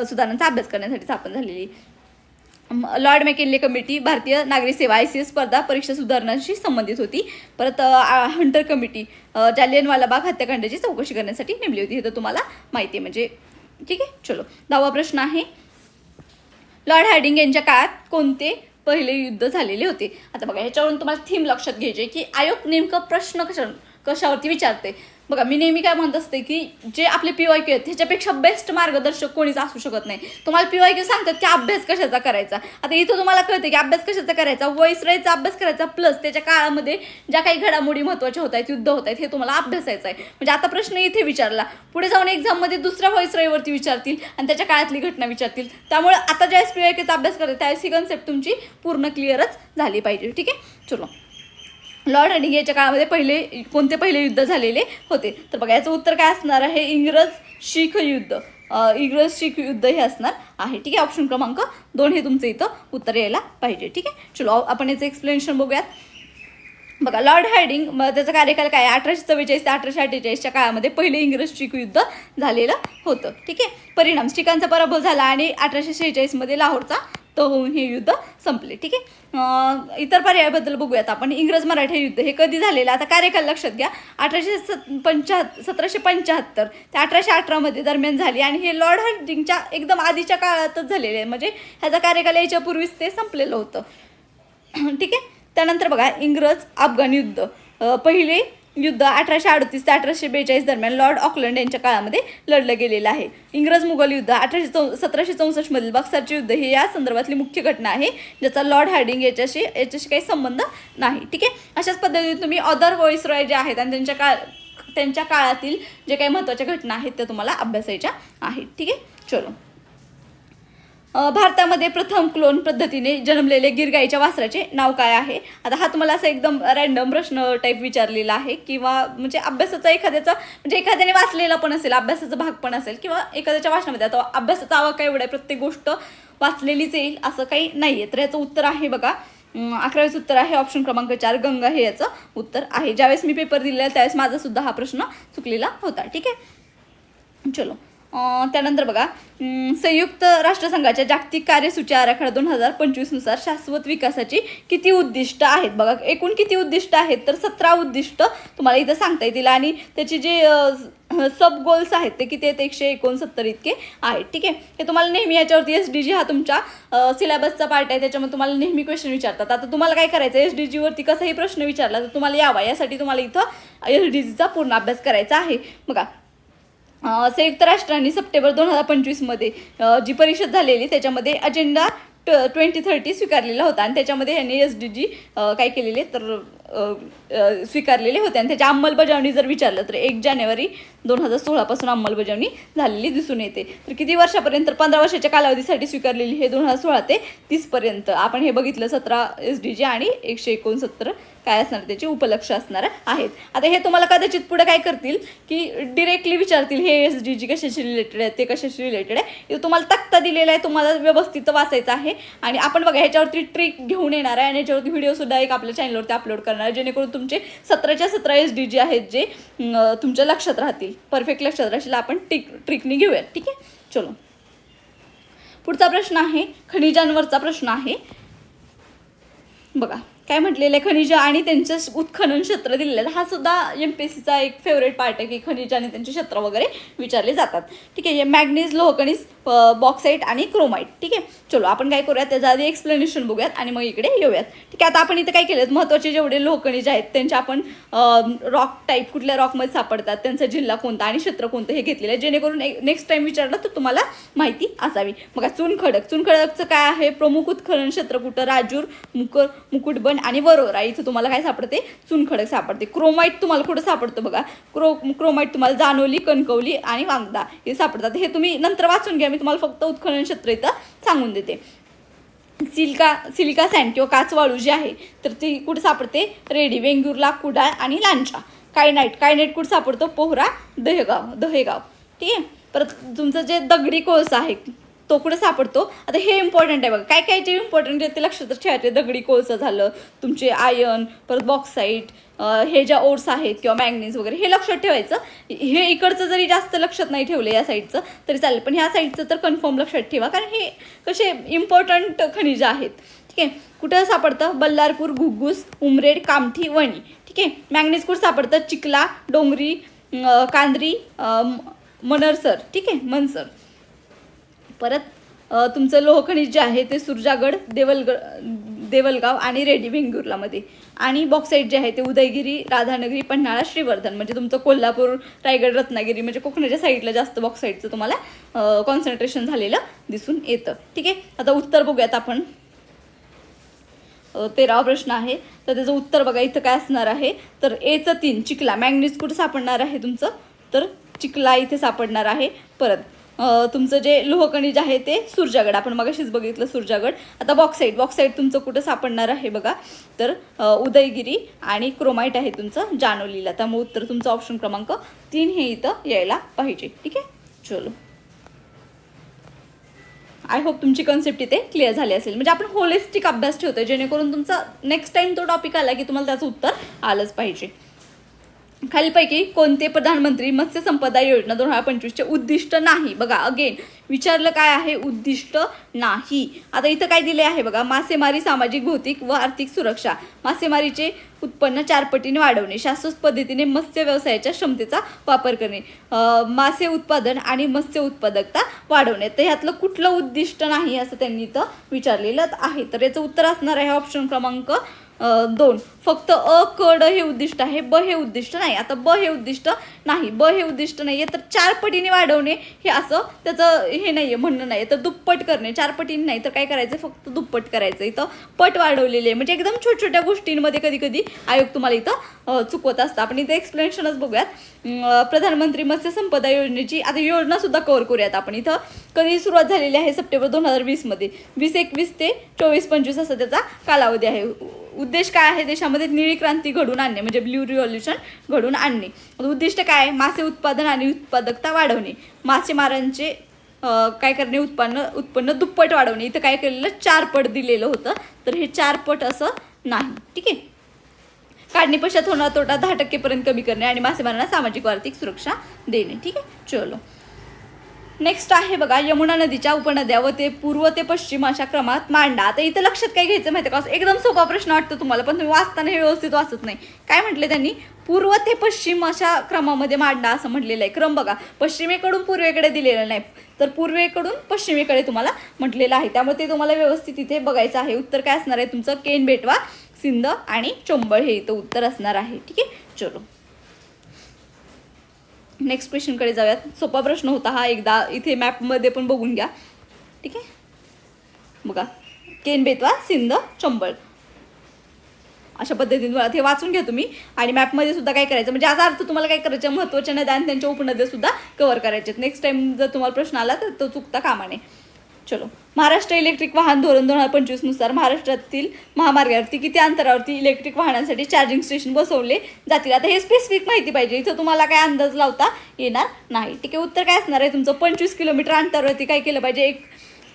Speaker 1: सुधारणांचा अभ्यास करण्यासाठी स्थापन झालेली. लॉर्ड मॅकिन्ले कमिटी भारतीय नागरी सेवा ICS स्पर्धा परीक्षा सुधारणांशी संबंधित होती. परत हंटर कमिटी जालियनवाला बाग हत्याकांडाची चौकशी करण्यासाठी नेमली होती. हे तर तुम्हाला माहिती आहे म्हणजे. ठीक आहे. चलो 10वा प्रश्न आहे, लॉर्ड हार्डिंग यांच्या काळात कोणते पहिले युद्ध झालेले होते? आता बघा ह्याच्यावरून तुम्हाला थीम लक्षात घ्यायचे की आयोग नेमकं प्रश्न कशावरती विचारते. बघा मी नेहमी काय म्हणत असते की जे आपले PYQ आहेत ह्याच्यापेक्षा बेस्ट मार्गदर्शक कोणीच असू शकत नाही. तुम्हाला PYQ सांगतात की अभ्यास कशाचा करायचा. आता इथं तुम्हाला कळते की अभ्यास कशाचा करायचा, व्हॉइसरॉयचा अभ्यास करायचा, प्लस त्याच्या काळामध्ये ज्या काही घडामोडी महत्त्वाच्या होत आहेत, युद्ध होत आहेत, हे तुम्हाला अभ्यासायचं आहे. म्हणजे आता प्रश्न इथे विचारला, पुढे जाऊन एक्झाममध्ये दुसऱ्या व्हॉइसरॉयवरती विचारतील आणि त्याच्या काळातली घटना विचारतील. त्यामुळे आता ज्यावेळेस PYQचा अभ्यास करते त्यावेळेस ही कन्सेप्ट तुमची पूर्ण क्लिअरच झाली पाहिजे. ठीक आहे. चलो लॉर्ड हार्डिंग याच्या काळामध्ये कोणते पहिले युद्ध झालेले होते? तर बघा याचं उत्तर काय असणार आहे, इंग्रज शीख युद्ध हे असणार आहे. ठीक आहे. ऑप्शन क्रमांक 2 हे तुमचं इथं उत्तर यायला पाहिजे. ठीक आहे. चलो आपण याचं एक्सप्लेनेशन बघूयात. बघा लॉर्ड हार्डिंग त्याचा कार्यकाल काय, 1844 ते 1848च्या काळामध्ये पहिले इंग्रज शीख युद्ध झालेलं होतं. ठीक आहे. परिणाम शीखांचा पराभव झाला आणि 1846मध्ये लाहोरचा तो होऊन हे युद्ध संपले. ठीक आहे. इतर पर्यायाबद्दल बघूयात आपण. इंग्रज मराठा युद्ध हे कधी झालेलं, आता कार्यकाल लक्षात घ्या, 1775 ते 1818 दरम्यान झाली आणि हे लॉर्ड हार्डिंगच्या एकदम आधीच्या काळातच झालेले आहे, म्हणजे ह्याचा कार्यकाल याच्यापूर्वीच ते संपलेलं होतं. ठीक आहे. त्यानंतर बघा इंग्रज अफगाण युद्ध, पहिले युद्ध 1838 ते 1842 दरम्यान लॉर्ड ऑकलंड यांच्या काळामध्ये लढलं गेलेलं आहे. इंग्रज मुघल युद्ध 1764 मधील बक्सरचे युद्ध हे या संदर्भातली मुख्य घटना आहे, ज्याचा लॉर्ड हार्डिंग याच्याशी काही संबंध नाही. ठीक आहे. अशाच पद्धतीने तुम्ही अदर व्हॉइसरॉय जे आहेत आणि त्यांच्या काळातील जे काही महत्त्वाच्या घटना आहेत त्या तुम्हाला अभ्यासायच्या आहेत. ठीक आहे. चलो भारतामध्ये प्रथम क्लोन पद्धतीने जन्मलेले गिर गाईच्या वासराचे नाव काय आहे? आता हा तुम्हाला असं एकदम रॅन्डम प्रश्न टाईप विचारलेला आहे, किंवा म्हणजे अभ्यासाचा म्हणजे एखाद्याने वाचलेला पण असेल, अभ्यासाचा भाग पण असेल, किंवा एखाद्याच्या वाचनामध्ये. आता अभ्यासाचा आवा काय एवढा आहे, प्रत्येक गोष्ट वाचलेलीच येईल असं काही नाही आहे. तर याचं उत्तर आहे बघा 11वेचं उत्तर आहे ऑप्शन क्रमांक 4 गंगा हे याचं उत्तर आहे. ज्यावेळेस मी पेपर दिलेला त्यावेळेस माझा सुद्धा हा प्रश्न चुकलेला होता. ठीक आहे. चलो त्यानंतर बघा संयुक्त राष्ट्रसंघाच्या जागतिक कार्यसूची आराखडा 2025 नुसार शाश्वत विकासाची किती उद्दिष्ट आहेत? बघा एकूण किती उद्दिष्ट आहेत तर 17 उद्दिष्ट तुम्हाला इथं सांगता येतील आणि त्याची जे सब गोल्स आहेत ते किती आहेत 169 इतके आहेत. ठीक आहे. हे तुम्हाला नेहमी याच्यावरती SDG हा तुमच्या सिलेबसचा पार्ट आहे, त्याच्यामुळे तुम्हाला नेहमी क्वेश्चन विचारतात. आता तुम्हाला काय करायचं SDGवरती कसाही प्रश्न विचारला तर तुम्हाला यावा, यासाठी तुम्हाला इथं SDGचा पूर्ण अभ्यास करायचा आहे. बघा संयुक्त राष्ट्रांनी सप्टेंबर 2025 जी परिषद झालेली त्याच्यामध्ये अजेंडा 2030 स्वीकारलेला होता आणि त्याच्यामध्ये यांनी SDG काय केलेले तर स्वीकारलेले होते आणि त्याची अंमलबजावणी जर विचारलं तर 1 जानेवारी 2016 पासून अंमलबजावणी झालेली दिसून येते. तर किती वर्षापर्यंत? 15 वर्षाच्या कालावधीसाठी स्वीकारलेली हे 2016 ते 30 पर्यंत. आपण हे बघितलं 17 SDG आणि 169 काय असणार त्याची उपलक्ष्य असणार आहेत. आता हे तुम्हाला कदाचित पुढे काय करतील की डिरेक्टली विचारतील हे SDG कशाशी रिलेटेड आहे, ते कशाशी रिलेटेड आहे. हे तुम्हाला तक्ता दिलेला आहे, तुम्हाला व्यवस्थित वाचायचं आहे. आणि आपण बघा ह्याच्यावरती ट्रिक घेऊन येणार आहे आणि ह्याच्यावरती व्हिडिओसुद्धा एक आपल्या चॅनलवरती अपलोड करणार आहे, जेणेकरून तुमचे 17च्या 17 SDG आहेत जे तुमच्या लक्षात राहतील, परफेक्ट लक्षात राहतील. आपण ट्रिकनी घेऊयात. ठीक आहे. चलो पुढचा प्रश्न आहे खनिजांवरचा प्रश्न आहे. बघा काय म्हटलेलं आहे, खनिज आणि त्यांचं उत्खनन क्षेत्र दिलेलं आहे. हा सुद्धा MPSCचा एक फेवरेट पार्ट आहे की खनिज आणि त्यांचे क्षेत्र वगैरे विचारले जातात. ठीक आहे, मॅग्नीज, लोहखनिज, बॉक्साईट आणि क्रोमाईट. ठीक आहे, चलो आपण काय करूयात त्याचं आधी एक्सप्लेनेशन बघूयात आणि मग इकडे येऊयात. ठीक आहे, आता आपण इथे काय केलं, महत्त्वाचे जेवढे लोहखनिज आहेत त्यांचे आपण रॉक टाईप कुठल्या रॉकमध्ये सापडतात, त्यांचा जिल्हा कोणता आणि क्षेत्र कोणतं हे घेतलेलं आहे, जेणेकरून नेक्स्ट टाइम विचारलं तर तुम्हाला माहिती असावी. बघा, चुनखडकचं काय आहे, प्रमुख उत्खनन क्षेत्र कुठं, राजूर, मुकुटबन आणि वरोरा. इथं तुम्हाला काय सापडते, चुनखडक सापडते. क्रोमाईट तुम्हाला कुठं सापडतं बघा, क्रोमाईट तुम्हाला जानोली, कणकवली आणि वांगदा हे सापडतात. हे तुम्ही नंतर वाचून घ्या, मी तुम्हाला फक्त उत्खनन क्षेत्र इथं सांगून देते. सिलिका सँड किंवा काचवाळू जी आहे तर ती कुठे सापडते, रेडी, वेंगुर्ला, कुडाळ आणि लांचा. कायनाईट कुठं सापडतो, पोहरा, दहेगाव. ठीक आहे, परत तुमचं जे दगडी कोळसा आहे तो कुठे सापडतो. आता हे इम्पॉर्टंट आहे बघा, काय जे इम्पॉर्टंट आहे ते लक्षात ठेवायचे. दगडी कोळसा झालं, तुमचे आयर्न, परत बॉक्साईट, हे ज्या ओर्स आहेत किंवा मॅग्नीज वगैरे हे लक्षात ठेवायचं. हे इकडचं जरी जास्त लक्षात नाही ठेवलं या साईडचं तरी चालेल, पण ह्या साईडचं तर कन्फर्म लक्षात ठेवा, कारण हे कसे इम्पॉर्टंट खनिज आहेत. ठीक आहे, कुठं सापडतं, बल्लारपूर, घुग्गुस, उमरेड, कामठी, वणी. ठीक आहे, मॅग्नीज कुठं सापडतं, चिखला, डोंगरी, कांद्री, मनरसर. ठीक आहे, मनसर. परत तुमचं लोहखनिज जे आहे ते सुरजागड, देवलगाव आणि रेडी, वेंगुर्लामध्ये. आणि बॉक्साईट जे आहे ते उदयगिरी, राधानगरी, पन्हाळा, श्रीवर्धन, म्हणजे तुमचं कोल्हापूर, रायगड, रत्नागिरी, म्हणजे कोकणाच्या साईडला जास्त बॉक्साईटचं तुम्हाला कॉन्सन्ट्रेशन झालेलं दिसून येतं. ठीक आहे, आता उत्तर बघूयात आपण. 13वा प्रश्न आहे, तर त्याचं उत्तर बघा इथं काय असणार आहे, तर A चं 3 चिखला. मॅग्नीज कुठं सापडणार आहे तुमचं, तर चिखला इथे सापडणार आहे. परत तुमचं जे लोहखनिज आहे ते सुरजागड, आपण मगाशीच बघितलं सुरजागड. आता बॉक्साईट तुमचं कुठं सापडणार आहे बघा, तर उदयगिरी आणि क्रोमाईट आहे तुमचं जानोलीला. त्यामुळे उत्तर तुमचं ऑप्शन क्रमांक 3 हे इथं यायला पाहिजे. ठीक आहे, चलो, आय होप तुमची कन्सेप्ट इथे क्लिअर झाली असेल. म्हणजे आपण होलिस्टिक अभ्यास ठेवतोय, जेणेकरून तुमचा नेक्स्ट टाइम तो टॉपिक आला की तुम्हाला त्याचं उत्तर आलंच पाहिजे. खालीपैकी कोणते प्रधानमंत्री मत्स्य संपदा योजना 2025चे उद्दिष्ट नाही. बघा, अगेन विचारलं काय आहे, उद्दिष्ट नाही. आता इथं काय दिले आहे बघा, मासेमारी, सामाजिक, भौतिक व आर्थिक सुरक्षा. मासेमारीचे उत्पन्न 4 पटीने वाढवणे, शाश्वत पद्धतीने मत्स्य व्यवसायाच्या क्षमतेचा वापर करणे, मासे उत्पादन आणि मत्स्य उत्पादकता वाढवणे. तर ह्यातलं कुठलं उद्दिष्ट नाही असं त्यांनी इथं विचारलेलं आहे. तर याचं उत्तर असणार आहे ऑप्शन क्रमांक 2. फक्त क, ड हे उद्दिष्ट आहे, ब हे उद्दिष्ट नाही. आता ब हे उद्दिष्ट नाही, ब हे उद्दिष्ट नाही आहे, तर 4 पटीने वाढवणे हे असं त्याचं हे नाही आहे, म्हणणं नाही. तर दुप्पट करणे, 4 पटीने नाही तर काय करायचं, फक्त दुप्पट करायचं. इथं पट वाढवलेले आहे, म्हणजे एकदम छोट्या गोष्टींमध्ये कधी कधी आयोग तुम्हाला इथं चुकवत असतं. आपण इथं एक्सप्लेनेशनच बघूयात. प्रधानमंत्री मत्स्य संपदा योजनेची आता योजना सुद्धा कव्हर करूयात आपण. इथं कधी सुरुवात झालेली आहे, सप्टेंबर 2020 मध्ये. 2021 ते 24-25 असा त्याचा कालावधी आहे. उद्देश काय आहे, देशामध्ये निळी क्रांती घडून आणणे, म्हणजे ब्ल्यू रिव्हॉल्युशन घडून आणणे. उद्दिष्ट काय आहे, मासे उत्पादन आणि उत्पादकता वाढवणे, मासेमारांचे काय करणे, उत्पन्न दुप्पट वाढवणे. इथं काय केलेलं, 4 पट दिलेलं होतं, तर हे 4 पट असं नाही. ठीक आहे, काढणी पश्चात होणारा तोटा 10% कमी करणे आणि मासेमारांना सामाजिक व आर्थिक सुरक्षा देणे. ठीक आहे, चलो, नेक्स्ट आहे बघा, यमुना नदीच्या उपनद्या व ते पूर्व ते पश्चिम अशा क्रमात मांडा. आता इथं लक्षात काय घ्यायचं माहिती आहे का, एकदम सोपा प्रश्न वाटतो तुम्हाला, पण तुम्ही वाचताना हे व्यवस्थित वाचत नाही. काय म्हटले त्यांनी, पूर्व ते पश्चिम अशा क्रमामध्ये मांडा असं म्हटलेलं आहे. क्रम बघा, पश्चिमेकडून पूर्वेकडे दिलेलं नाही, तर पूर्वेकडून पश्चिमेकडे तुम्हाला म्हटलेलं आहे. त्यामुळे ते तुम्हाला व्यवस्थित इथे बघायचं आहे. उत्तर काय असणार आहे तुमचं, केन बेटवा, सिंध आणि चंबळ हे इथं उत्तर असणार आहे. ठीक आहे, चलो, नेक्स्ट क्वेश्चनकडे जाऊयात. सोपा प्रश्न होता हा, एकदा इथे मॅपमध्ये पण बघून घ्या. ठीक आहे, बघा, केन बेतवा, सिंध, चंबळ अशा पद्धतीने हे वाचून घ्या तुम्ही. आणि मॅपमध्ये सुद्धा काय करायचं, म्हणजे याचा अर्थ तुम्हाला काय करायचं, महत्त्वाच्या नद्या आणि त्यांच्या उपनद्या सुद्धा कव्हर करायचे. नेक्स्ट टाइम जर तुम्हाला प्रश्न आला तर तो चुकता कामा नये. चलो, महाराष्ट्र इलेक्ट्रिक वाहन धोरण 2025 नुसार महाराष्ट्रातील महामार्गावरती किती अंतरावरती इलेक्ट्रिक वाहनांसाठी चार्जिंग स्टेशन बसवले जातील. आता हे स्पेसिफिक माहिती पाहिजे, इथं तुम्हाला काय अंदाज लावता येणार नाही. ठीक आहे, उत्तर काय असणार आहे तुमचं, 25 किलोमीटर अंतरावरती काय केलं पाहिजे, एक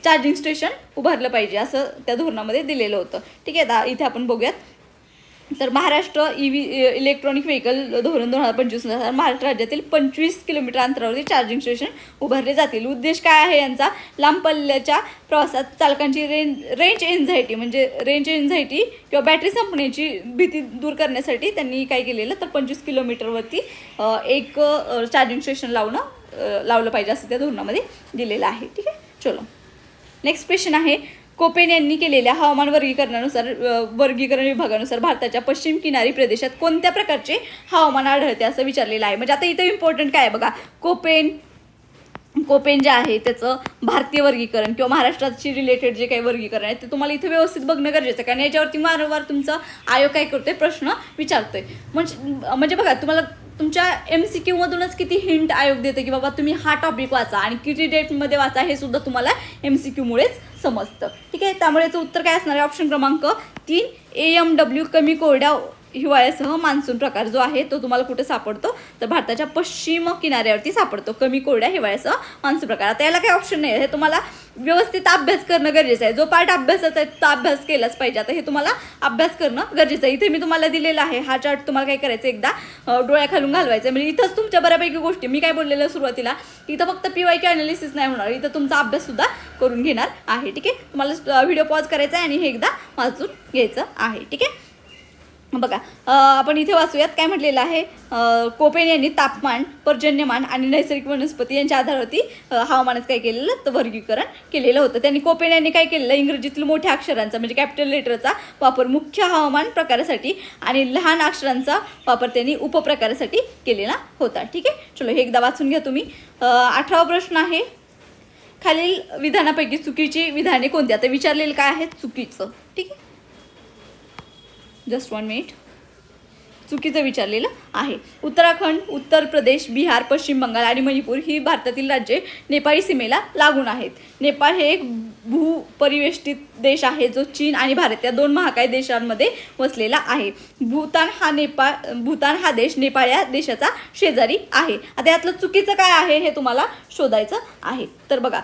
Speaker 1: चार्जिंग स्टेशन उभारलं पाहिजे असं त्या धोरणामध्ये दिलेलं होतं. ठीक आहे, आता इथे आपण बघूयात. तर महाराष्ट्र इलेक्ट्रॉनिक व्हेकल धोरण 2025 नुसार महाराष्ट्र राज्यातील 25 किलोमीटर अंतरावरती चार्जिंग स्टेशन उभारले जातील. उद्देश काय आहे यांचा? लांब पल्ल्याच्या प्रवासात चालकांची रेंज एन्झायटी म्हणजे रेंज एन्झायटी किंवा बॅटरी संपण्याची भीती दूर करण्यासाठी त्यांनी काय केलेलं तर 25 किलोमीटरवरती एक चार्जिंग स्टेशन लावलं पाहिजे असं त्या धोरणामध्ये दिलेलं आहे. ठीक आहे, चलो नेक्स्ट क्वेश्चन आहे. कोपेन यांनी केलेल्या हवामान वर्गीकरण विभागानुसार भारताच्या पश्चिम किनारी प्रदेशात कोणत्या प्रकारचे हवामान आढळते असं विचारलेलं आहे. म्हणजे आता इथं इम्पॉर्टंट काय आहे बघा, कोपेन जे आहे त्याचं भारतीय वर्गीकरण किंवा महाराष्ट्राशी रिलेटेड जे काही वर्गीकरण आहे ते तुम्हाला इथे व्यवस्थित बघणं गरजेचं आहे, कारण याच्यावरती वारंवार तुमचा आयोग काय करतोय, प्रश्न विचारतोय. म्हणजे बघा तुम्हाला तुमच्या MCQ मधूनच किती हिंट आयोग देते की बाबा तुम्ही हा टॉपिक वाचा आणि किती डेटमध्ये वाचा हे सुद्धा तुम्हाला MCQ मुळेच समजतं. ठीक आहे, त्यामुळे याचं उत्तर काय असणार आहे? ऑप्शन क्रमांक 3 AMW कमी कोरड्या हिवाळ्यासह मान्सून प्रकार जो आहे तो तुम्हाला कुठे सापडतो तर भारताच्या पश्चिम किनाऱ्यावरती सापडतो, कमी कोरड्या हिवाळ्यासह मान्सून प्रकार. आता याला काही ऑप्शन नाही, हे तुम्हाला व्यवस्थित अभ्यास करणं गरजेचं आहे. जो पार्ट अभ्यासाचा आहे तो अभ्यास केलाच पाहिजे. आता हे तुम्हाला अभ्यास करणं गरजेचं आहे. इथे मी तुम्हाला दिलेला आहे हा चार्ट, तुम्हाला काय करायचं एकदा डोळ्याखालून घालवायचं. म्हणजे इथंच तुमच्या बऱ्यापैकी गोष्टी मी काय बोललेलं सुरुवातीला, इथं फक्त PYQ अनालिसिस नाही होणार, इथं तुमचा अभ्यास सुद्धा करून घेणार आहे. ठीक आहे, तुम्हाला व्हिडिओ पॉज करायचा आहे आणि हे एकदा वाचून घ्यायचं आहे. ठीक आहे, बघा आपण इथे वाचूयात काय म्हटलेलं आहे. कोपेन यांनी तापमान, पर्जन्यमान आणि नैसर्गिक वनस्पती यांच्या आधारावरती हवामानात काय केलेलं तर वर्गीकरण केलेलं होतं. त्यांनी कोपेन यांनी काय केलेलं, इंग्रजीतील मोठ्या अक्षरांचा म्हणजे कॅपिटल लेटरचा वापर मुख्य हवामान प्रकारासाठी आणि लहान अक्षरांचा वापर त्यांनी उपप्रकारासाठी केलेला होता. ठीक आहे, चलो हे एकदा वाचून घ्या तुम्ही. 18वा प्रश्न आहे. खालील विधानापैकी चुकीची विधाने कोणती? आता विचारलेलं काय आहे? चुकीचं. ठीक आहे, जस्ट 1 मिनिट. चुकीचं विचारलेलं आहे. उत्तराखंड, उत्तर प्रदेश, बिहार, पश्चिम बंगाल आणि मणिपूर ही भारतातील राज्ये नेपाळी सीमेला लागून आहेत. नेपाळ हे एक भूपरिवेष्टित देश आहे जो चीन आणि भारत या 2 महाकाय देशांमध्ये वसलेला आहे. भूतान हा देश नेपाळ या देशाचा शेजारी आहे. आता यातलं चुकीचं काय आहे हे तुम्हाला शोधायचं आहे. तर बघा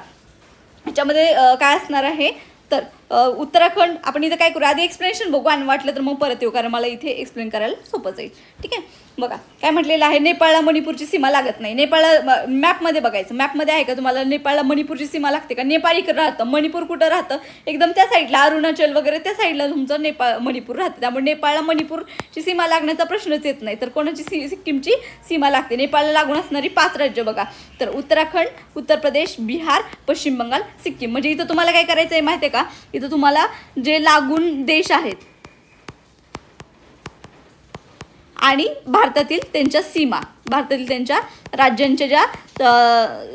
Speaker 1: याच्यामध्ये काय असणार आहे तर उत्तराखंड, आपण इथं काय करू आधी एक्सप्लेनेशन बघू आणि वाटलं तर मग परत येऊ, कारण मला इथे एक्सप्लेन करायला सोपं जाईल. ठीक आहे, बघा काय म्हटलेलं आहे. नेपाळला मणिपूरची सीमा लागत नाही. नेपाळला मॅपमध्ये बघायचं, मॅपमध्ये आहे का तुम्हाला नेपाळला मणिपूरची सीमा लागते का? नेपाळ इकडं राहतं, मणिपूर कुठं राहतं? एकदम त्या साईडला, अरुणाचल वगैरे त्या साईडला तुमचं मणिपूर राहतं. त्यामुळे नेपाळला मणिपूरची सीमा लागण्याचा प्रश्नच येत नाही. तर कोणाची सिक्कीमची सीमा लागते? नेपाळला लागून असणारी 5 राज्य बघा, तर उत्तराखंड, उत्तर प्रदेश, बिहार, पश्चिम बंगाल, सिक्कीम. म्हणजे इथं तुम्हाला काय करायचं आहे माहिती आहे का? इथं तुम्हाला जे लागून देश आहेत आणि भारतातील त्यांच्या सीमा, भारतातील त्यांच्या राज्यांच्या ज्या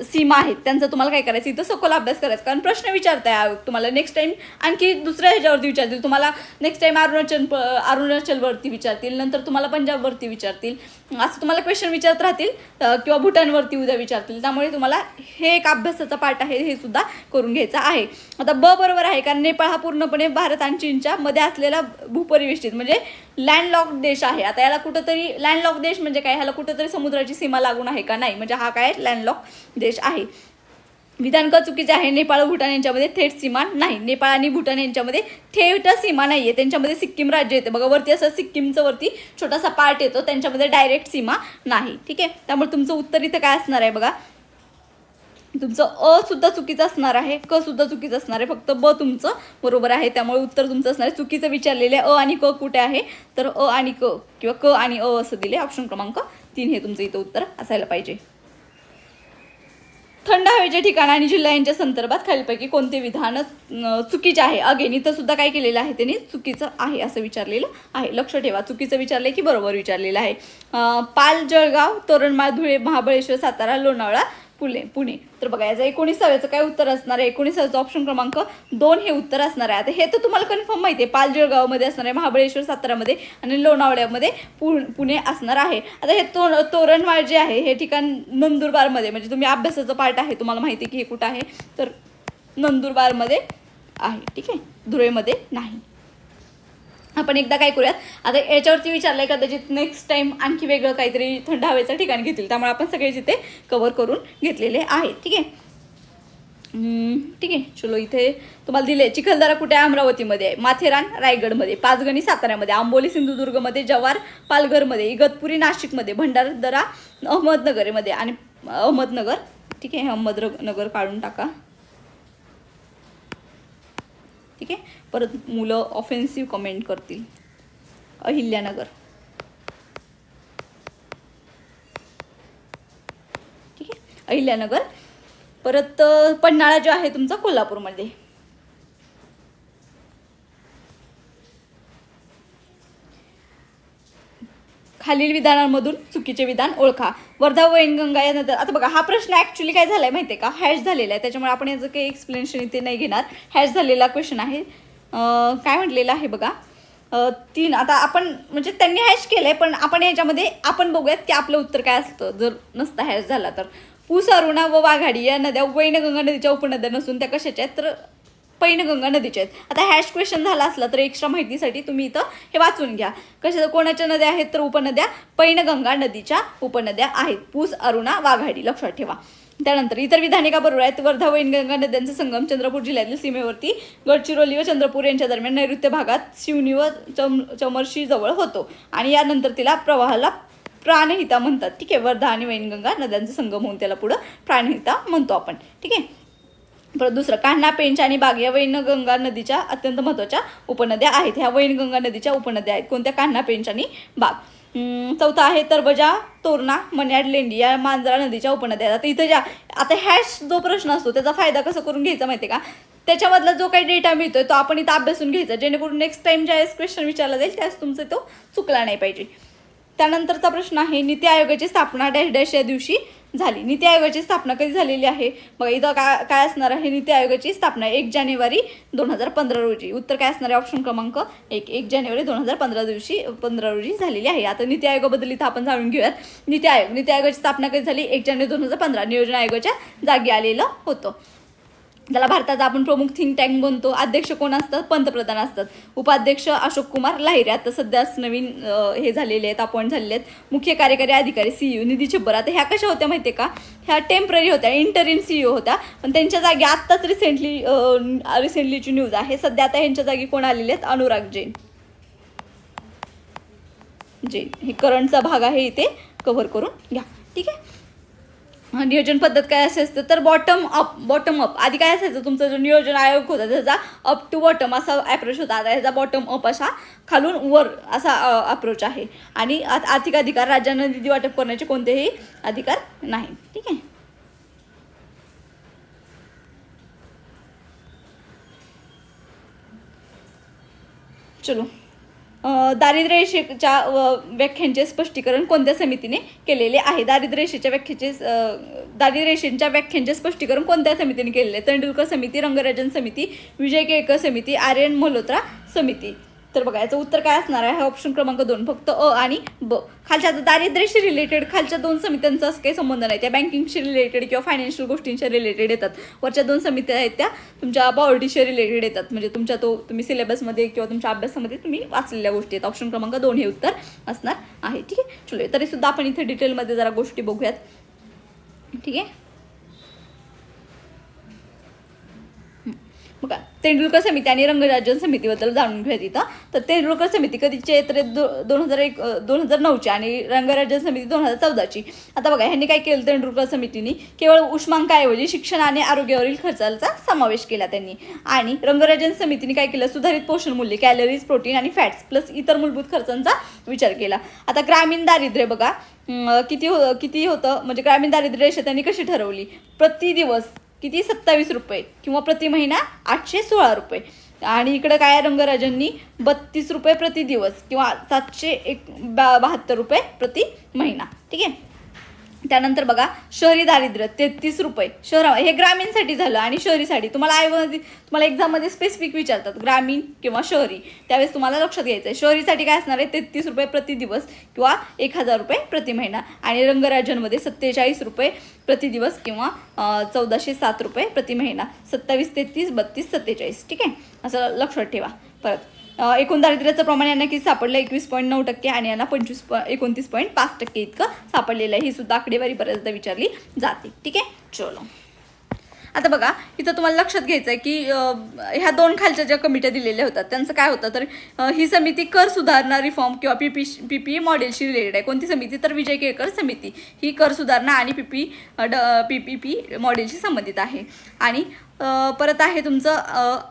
Speaker 1: सीमा आहेत त्यांचा तुम्हाला काय करायचं इथं सखोल अभ्यास करायचा, कारण प्रश्न विचारताय तुम्हाला. नेक्स्ट टाइम आणखी दुसऱ्या ह्याच्यावरती विचारतील तुम्हाला. नेक्स्ट टाइम अरुणाचलवरती विचारतील, नंतर तुम्हाला पंजाबवरती विचारतील, असं तुम्हाला क्वेश्चन विचारत राहतील किंवा भूटानवरती उद्या विचारतील. त्यामुळे तुम्हाला हे एक अभ्यासाचा पाठ आहे, हे सुद्धा करून घ्यायचं आहे. आता बरोबर आहे, कारण नेपाळ हा पूर्णपणे भारत आणि चीनच्या मध्ये असलेला भूपरिवेष्टित म्हणजे लँडलॉक देश आहे. आता याला कुठंतरी लँडलॉक देश म्हणजे काय, ह्याला कुठंतरी समुद्राची सीमा लागून आहे का? नाही, म्हणजे हा काय लँडलॉक देश आहे. विधान का चुकीचे आहे? नेपाळ व भूटान यांच्यामध्ये थेट सीमा नाही. नेपाळ आणि भूटान यांच्यामध्ये थेट सीमा नाही आहे. त्यांच्यामध्ये सिक्कीम राज्य येते बघा, वरती असं सिक्कीमचं वरती छोटासा पार्ट येतो, त्यांच्यामध्ये डायरेक्ट सीमा नाही. ठीक आहे, त्यामुळे तुमचं उत्तर इथं काय असणार आहे बघा, तुमचं सुद्धा चुकीचं असणार आहे, सुद्धा चुकीचं असणार आहे, फक्त तुमचं बरोबर आहे. त्यामुळे उत्तर तुमचं असणार आहे चुकीचं विचारलेले आणि कुठे आहे तर आणि किंवा आणि असं दिले. ऑप्शन क्रमांक 3 हे तुमचं इथं उत्तर असायला पाहिजे. थंड हवेच्या ठिकाण आणि जिल्हा यांच्या संदर्भात खालीलपैकी कोणते विधान चुकीचे आहे? अगेन इथं सुद्धा काय केलेलं आहे त्यांनी, चुकीचं आहे असं विचारलेलं आहे. लक्ष ठेवा, चुकीचं विचारलंय की बरोबर विचारलेलं आहे. पाल, जळगाव, तोरणमाळ, धुळे, महाबळेश्वर, सातारा, लोणावळा, पुणे. तर बघा याचं 19चं काय उत्तर असणार आहे? 19चं ऑप्शन क्रमांक 2 हे उत्तर असणार आहे. आता हे तर तुम्हाला कन्फर्म माहिती आहे, पाल जळगावमध्ये असणार आहे, महाबळेश्वर सातारामध्ये आणि लोणावळ्यामध्ये पुणे असणार आहे. आता हे तोरणमाळ जे आहे हे ठिकाण नंदुरबारमध्ये, म्हणजे तुम्ही अभ्यासाचं पार्ट आहे, तुम्हाला माहिती आहे की हे कुठं आहे तर नंदुरबारमध्ये आहे. ठीक आहे, धुळेमध्ये नाही. आपण एकदा काय करूयात, आता याच्यावरती विचारलंय कदाचित नेक्स्ट टाइम आणखी वेगळं काहीतरी थंड हवेचं ठिकाण घेतील, त्यामुळे आपण सगळे जिथे कव्हर करून घेतलेले आहे. ठीक आहे, ठीक आहे. चलो इथे तुम्हाला दिले चिखलदरा कुठे आहे? अमरावतीमध्ये आहे. माथेरान रायगडमध्ये, पाचगणी साताऱ्यामध्ये, आंबोली सिंधुदुर्गमध्ये, जव्हार पालघरमध्ये, इगतपुरी नाशिकमध्ये, भंडारदरा अहमदनगरमध्ये आणि अहमदनगर. ठीक आहे, अहमदनगर काढून टाका. ठीक आहे. परत मुलं ऑफेन्सिव्ह कमेंट करतील. अहिल्यानगर. ठीक आहे, अहिल्यानगर. परत पन्हाळा जो आहे तुमचा कोल्हापूरमध्ये. खालील विधानांमधून चुकीचे विधान ओळखा. वर्धा वैनगंगा या नद्या. आता बघा हा प्रश्न ॲक्च्युली काय झालाय माहिती आहे का? हॅश झालेला आहे, त्याच्यामुळे आपण याचं काही एक्सप्लेनेशन इथे नाही घेणार. हॅश झालेला क्वेश्चन आहे. काय म्हटलेलं आहे बघा, 3. आता आपण म्हणजे त्यांनी हॅश केलंय, पण आपण याच्यामध्ये आपण बघूयात की आपलं उत्तर काय असतं जर नसता हॅश झाला तर. पूस, अरुणा व वाघाडी या नद्या वैनगंगा नदीच्या उपनद्या नसून त्या कशाच्या आहेत तर पैनगंगा नदीच्या आहेत. आता हॅश क्वेश्चन झाला असला तर एक्स्ट्रा माहितीसाठी तुम्ही इथं हे वाचून घ्या. कशा कोणाच्या नद्या आहेत तर उपनद्या पैनगंगा नदीच्या उपनद्या आहेत. पूस, अरुणा, वाघाडी लक्षात ठेवा. त्यानंतर इतर विधाने का बरोबर आहेत? वर्धा वैनगंगा नद्यांचा संगम चंद्रपूर जिल्ह्यातील सीमेवरती गडचिरोली व चंद्रपूर यांच्या दरम्यान नैऋत्य भागात शिवनी व चमर्शी जवळ होतो आणि यानंतर तिला प्रवाहाला प्राणहिता म्हणतात. ठीक आहे, वर्धा आणि वैनगंगा नद्यांचा संगम होऊन त्याला पुढं प्राणहिता म्हणतो आपण. ठीक आहे. परत दुसरं, कान्हा, पेंच आणि बाग या वैनगंगा नदीच्या अत्यंत महत्त्वाच्या उपनद्या आहेत. ह्या वैनगंगा नदीच्या उपनद्या आहेत कोणत्या? कान्हा, पेंच आणि बाग. चौथा आहे तरबजा, तोरणा, मन्याड, लेंडी या मांजरा नदीच्या उपनद्या. आता इथं आता हॅश जो प्रश्न असतो त्याचा फायदा कसा करून घ्यायचा माहिती आहे का? त्याच्यामधला जो काही डेटा मिळतोय तो आपण इथं अभ्यासून घ्यायचा, जेणेकरून नेक्स्ट टाइम ज्यावेळेस क्वेश्चन विचारला जाईल त्यास तुमचा तो चुकला नाही पाहिजे. त्यानंतरचा प्रश्न आहे नीती आयोगाची स्थापना डॅश डॅश या दिवशी झाली. नीती आयोगाची स्थापना कधी झालेली आहे? बघा इथं काय असणार आहे? नीती आयोगाची स्थापना 1 जानेवारी 2015 रोजी. उत्तर काय असणार आहे? ऑप्शन क्रमांक 1 जानेवारी 2015 रोजी झालेली आहे. आता नीती आयोगाबद्दल इथं आपण जाणून घेऊयात. नीती आयोगाची स्थापना कधी झाली? 1 जानेवारी 2015 नियोजन आयोगाच्या जागी आलेलं होतं. त्याला भारताचा आपण प्रमुख थिंक टँक बनतो. अध्यक्ष कोण असतात? पंतप्रधान असतात. उपाध्यक्ष अशोक कुमार लाहिरे आता सध्याच नवीन हे झालेले आहेत, अपॉइंट झालेले आहेत. मुख्य कार्यकारी अधिकारी CEO निधी छब्बर. आता ह्या कशा होत्या माहिती आहे का? ह्या टेम्पररी होत्या, इंटरिम CEO होत्या, पण त्यांच्या जागी आत्ताच रिसेंटलीची न्यूज आहे. सध्या आता ह्यांच्या जागी कोण आलेले आहेत? अनुराग जैन. हे करंटचा भाग आहे, इथे कव्हर करून घ्या. ठीक आहे. नियोजन पद्धत काय असते तर बॉटम अप. आधी काय असायचं तुमचं जो नियोजन आयोग होता त्याचा अप टू बॉटम असा अप्रोच होता. आता ह्याचा बॉटम अप असा खालून वर असा अप्रोच आहे. आणि आर्थिक अधिकार राज्यांना निधी वाटप करण्याचे कोणतेही अधिकार नाही. ठीक आहे. चलो, दारिद्र्य रेषेच्या व्याख्यांचे स्पष्टीकरण कोणत्या समितीने केलेले आहे? दारिद्र्य रेषेच्या व्याख्यांचे स्पष्टीकरण कोणत्या समितीने केलेले? तेंडुलकर समिती, रंगराजन समिती, विजय केळकर समिती, आर्यन मल्होत्रा समिती. तर बघा याचं उत्तर काय असणार आहे? ऑप्शन क्रमांक 2 फक्त अ आणि ब. खालच्या दारिद्र्याशी रिलेटेड खालच्या 2 समित्यांचा असं काही संबंध नाही. त्या बँकिंगशी रिलेटेड किंवा फायनान्शियल गोष्टींच्या रिलेटेड येतात. वरच्या 2 समित्या आहेत त्या तुमच्या पॉवर्टीशी रिलेटेड येतात. म्हणजे तुमच्या तुम्ही सिलेबसमध्ये किंवा तुमच्या अभ्यासामध्ये तुम्ही वाचलेल्या गोष्टी आहेत. ऑप्शन क्रमांक 2 हे उत्तर असणार आहे. ठीक आहे. चलो, तरी सुद्धा आपण इथे डिटेलमध्ये जरा गोष्टी बघूयात. ठीक आहे. बघा तेंडुलकर समिती आणि रंगराजन समितीबद्दल जाणून घेऊयात इथं. तर तेंडुलकर समिती कधीची आहे तर 2009ची आणि रंगराजन समिती 2014ची. आता बघा ह्यांनी काय केलं तेंडुलकर समितीने? केवळ उष्मांकाऐवजी शिक्षण आणि आरोग्यावरील खर्चाचा समावेश केला त्यांनी. आणि रंगराजन समितीने काय केलं? सुधारित पोषण मूल्य, कॅलरीज, प्रोटीन आणि फॅट्स प्लस इतर मूलभूत खर्चांचा विचार केला. आता ग्रामीण दारिद्र्य बघा किती होतं म्हणजे ग्रामीण दारिद्र्य रेषा त्यांनी कशी ठरवली? प्रति दिवस किती? 27 रुपये किंवा प्रति महिना 816 रुपये. आणि इकडं काय रंगराजांनी 32 रुपये प्रति दिवस किंवा 772 रुपये प्रति महिना. ठीक आहे. त्यानंतर बघा शहरी दारिद्र्य 33 रुपये. हे ग्रामीणसाठी झालं. आणि शहरीसाठी तुम्हाला एक्झाममध्ये स्पेसिफिक विचारतात ग्रामीण किंवा शहरी, त्यावेळेस तुम्हाला लक्षात घ्यायचं आहे. शहरीसाठी काय असणार आहे? 33 रुपये प्रति दिवस किंवा 1000 रुपये प्रति महिना. आणि रंगराजनमध्ये 47 रुपये प्रति दिवस किंवा 1407 रुपये प्रति महिना. 27, 33, 32, 47. ठीक आहे. असं लक्षात ठेवा. परत एकूण दारिद्र्याचं प्रमाण यांना किती सापडलं? 21.9% आणि यांना 29.5% इतकं सापडलेलं आहे. ही सुद्धा आकडेवारी बऱ्याचदा विचारली जाते. ठीक आहे. चलो, आता बघा इथं तुम्हाला लक्षात घ्यायचं आहे की ह्या दोन खालच्या ज्या कमिट्या दिलेल्या होतात त्यांचं काय होतं तर ही समिती कर सुधारणा रिफॉर्म किंवा पीपीई मॉडेलशी रिलेटेड आहे. कोणती समिती तर विजय केळकर समिती ही कर सुधारणा आणि पीपीपी मॉडेलशी संबंधित आहे. आणि परत आहे तुमचं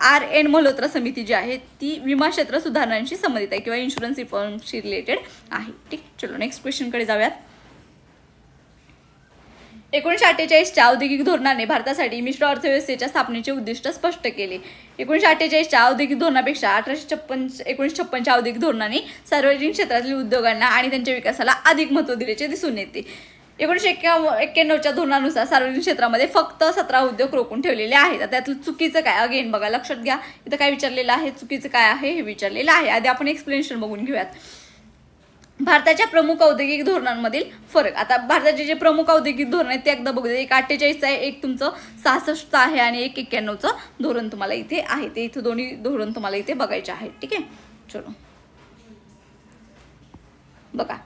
Speaker 1: RN मल्होत्रा समिती जी आहे ती विमा क्षेत्र सुधारणांशी संबंधित आहे किंवा इन्शुरन्स रिफॉर्मशी रिलेटेड आहे. ठीक, चलो नेक्स्ट क्वेश्चनकडे जाऊयात. 1948च्या औद्योगिक धोरणाने भारतासाठी मिश्र अर्थव्यवस्थेच्या स्थापनेचे उद्दिष्ट स्पष्ट केले. 1948च्या औद्योगिक धोरणापेक्षा 1956च्या औद्योगिक धोरणाने सार्वजनिक क्षेत्रातील उद्योगांना आणि त्यांच्या विकासाला अधिक महत्त्व दिल्याचे दिसून येते. 1991च्या धोरणानुसार सार्वजनिक क्षेत्रामध्ये फक्त 17 उद्योग रोखून ठेवलेले आहेत. त्यातलं चुकीचं काय अगेन बघा, लक्षात घ्या इथं काय विचारलेलं आहे, चुकीचं काय आहे हे विचारलेलं आहे. आधी आपण एक्सप्लेनेशन बघून घेऊयात. भारताच्या प्रमुख औद्योगिक धोरणांमधील फरक. आता भारताचे जे प्रमुख औद्योगिक धोरण आहेत ते एकदा बघू दे. एक 48चं आहे, एक तुमचं 66चं आहे आणि एक 91चं धोरण तुम्हाला इथे आहे. ते इथं दोन्ही धोरण तुम्हाला इथे बघायचे आहेत. ठीक आहे, चलो बघा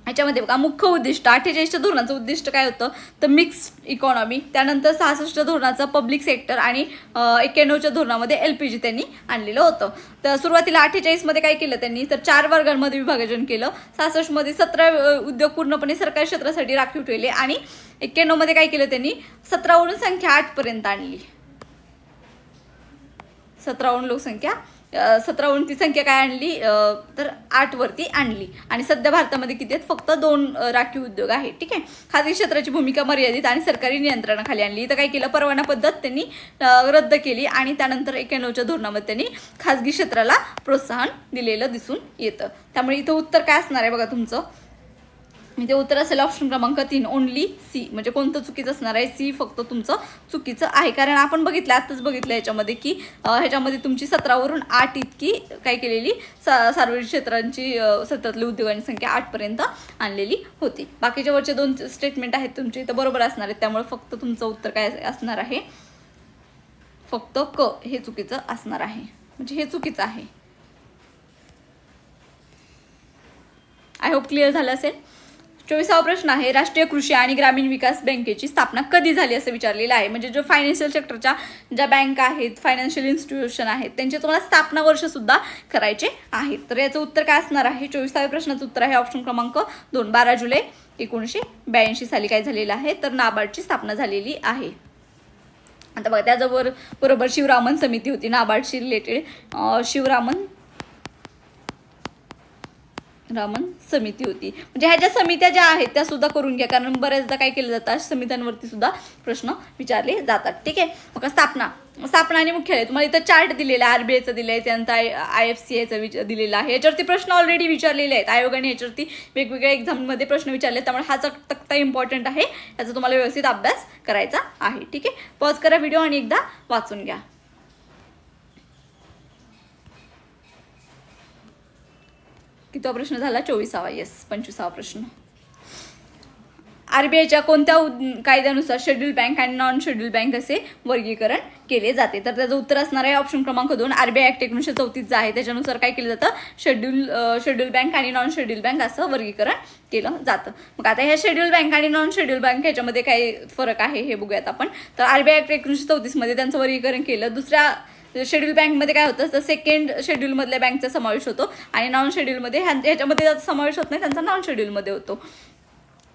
Speaker 1: ह्याच्यामध्ये बघा मुख्य उद्दिष्ट 48च्या धोरणाचं उद्दिष्ट काय होतं तर मिक्स्ड इकॉनॉमी. त्यानंतर 66 धोरणाचं पब्लिक सेक्टर आणि 91च्या धोरणामध्ये LPG त्यांनी आणलेलं होतं. तर सुरुवातीला 48मध्ये काय केलं त्यांनी तर 4 वर्गांमध्ये विभाजन केलं. 66मध्ये 17 उद्योग पूर्णपणे सरकारी क्षेत्रासाठी राखीव ठेवले आणि 91मध्ये काय केलं त्यांनी 17 वरून संख्या 8 पर्यंत आणली. 17 वरून लोकसंख्या 17 वरून ती संख्या काय आणली तर 8 वरती आणली. आणि सध्या भारतामध्ये किती आहेत फक्त 2 राखीव उद्योग आहेत. ठीक आहे, खाजगी क्षेत्राची भूमिका मर्यादित आणि सरकारी नियंत्रणाखाली आणली. इथं काय केलं परवाना पद्धत त्यांनी रद्द केली आणि त्यानंतर 91च्या धोरणामध्ये त्यांनी खाजगी क्षेत्राला प्रोत्साहन दिलेलं दिसून येतं. त्यामुळे इथं उत्तर काय असणार आहे बघा तुमचं, इथे उत्तर असेल ऑप्शन क्रमांक 3 ओनली सी. म्हणजे कोणतं चुकीचं असणार आहे सी फक्त तुमचं चुकीचं आहे. कारण आपण बघितलं आत्ताच बघितलं याच्यामध्ये की ह्याच्यामध्ये तुमची 17 वरून 8 इतकी काय केलेली सार्वजनिक क्षेत्रांची क्षेत्रातली उद्योगांची संख्या 8 पर्यंत आणलेली होती. बाकीच्या वरचे 2 स्टेटमेंट आहेत तुमचे इथं बरोबर असणार आहेत. त्यामुळे फक्त तुमचं उत्तर काय असणार आहे फक्त क हे चुकीचं असणार आहे. म्हणजे हे चुकीचं आहे. आय होप क्लिअर झालं असेल. 24वा प्रश्न आहे राष्ट्रीय कृषी आणि ग्रामीण विकास बँकेची स्थापना कधी झाली असं विचारलेलं आहे. म्हणजे जो फायनान्शियल सेक्टरच्या ज्या बँक आहेत, फायनान्शियल इन्स्टिट्यूशन आहेत त्यांचे तुम्हाला स्थापना वर्ष सुद्धा करायचे आहेत. तर याचं उत्तर काय असणार आहे 24व्या प्रश्नाचं उत्तर आहे ऑप्शन क्रमांक 2 12 जुलै 1982 साली काय झालेलं आहे तर नाबार्डची स्थापना झालेली आहे. आता बघा त्याजवळ बरोबर शिवरामन समिती होती नाबार्डशी रिलेटेड. शिवरामन समिती होती. म्हणजे ह्या ज्या समित्या ज्या आहेत त्या सुद्धा करून घ्या कारण बऱ्याचदा काय केलं जातं समित्यांवरती सुद्धा प्रश्न विचारले जातात. ठीक आहे, मग स्थापना आणि मुख्यालय तुम्हाला इथं चार्ट दिलेला आहे. RBIचं दिलं आहे, त्यानंतर IFCIचं दिलेलं आहे. याच्यावरती प्रश्न ऑलरेडी विचारलेले आहेत. आयोगाने याच्यावरती वेगवेगळ्या एक्झाममध्ये प्रश्न विचारले त्यामुळे हा तक्ता इम्पॉर्टंट आहे. याचा तुम्हाला व्यवस्थित अभ्यास करायचा आहे. ठीक आहे, पॉज करा व्हिडिओ आणि एकदा वाचून घ्या. कितवा प्रश्न झाला 24वा. येस 25वा प्रश्न. RBIच्या कोणत्या कायद्यानुसार शेड्यूल बँक आणि नॉन शेड्यूल बँक असे वर्गीकरण केले जाते तर त्याचं उत्तर असणार आहे ऑप्शन क्रमांक 2 RBI ॲक्ट 1934 आहे त्याच्यानुसार काय केलं जातं शेड्यूल बँक आणि नॉन शेड्यूल बँक असं वर्गीकरण केलं जातं. मग आता ह्या शेड्यूल बँक आणि नॉन शेड्यूल बँक ह्याच्यामध्ये काय फरक आहे हे बघूयात आपण. तर RBI ॲक्ट 1934 मध्ये त्यांचं वर्गीकरण केलं. दुसऱ्या शेड्यूल बँकमध्ये काय होतं तर सेकंड शेड्यूलमधल्या बँकचा समावेश होतो आणि नॉन शेड्यूलमध्ये ह्याच्यामध्ये त्याचा समावेश होत नाही त्यांचा नॉन शेड्यूलमध्ये होतो.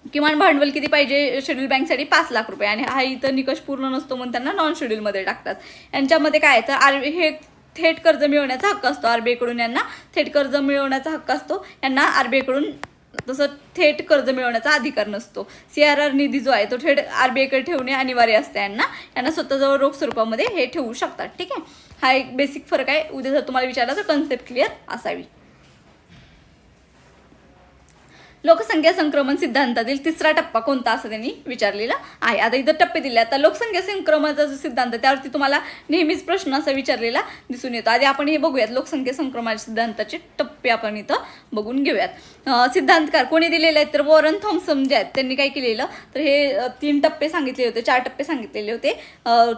Speaker 1: किमान भांडवल किती पाहिजे शेड्यूल बँकसाठी 5 लाख रुपये आणि हा इथं निकष पूर्ण नसतो म्हणून त्यांना नॉन शेड्यूलमध्ये टाकतात. यांच्यामध्ये काय तर हे थेट कर्ज मिळवण्याचा हक्क असतो. RBI कडून यांना थेट कर्ज मिळवण्याचा हक्क असतो. यांना RBI कडून तसं थेट कर्ज मिळवण्याचा अधिकार नसतो. CRR निधी जो आहे तो थेट RBI कडे ठेवणे अनिवार्य असते. यांना स्वतःजवळ रोख स्वरूपामध्ये हे ठेवू शकतात. ठीक आहे, हा एक बेसिक फरक आहे. उद्या जर तुम्हाला विचारला तर कन्सेप्ट क्लिअर असावी. लोकसंख्या संक्रमण सिद्धांतातील 3रा टप्पा कोणता असं त्यांनी विचारलेला आहे. आता इथं टप्पे दिले. आता लोकसंख्या संक्रमणाचा जो सिद्धांत त्यावरती तुम्हाला नेहमीच प्रश्न असा विचारलेला दिसून येतो. आधी आपण हे बघूयात लोकसंख्या संक्रमण सिद्धांताचे टप्पे आपण इथं बघून घेऊयात. सिद्धांतकार कोणी दिलेले आहेत तर वॉरन थॉम्सन जे आहेत त्यांनी काय केलेलं तर हे 3 टप्पे सांगितले होते 4 टप्पे सांगितलेले होते.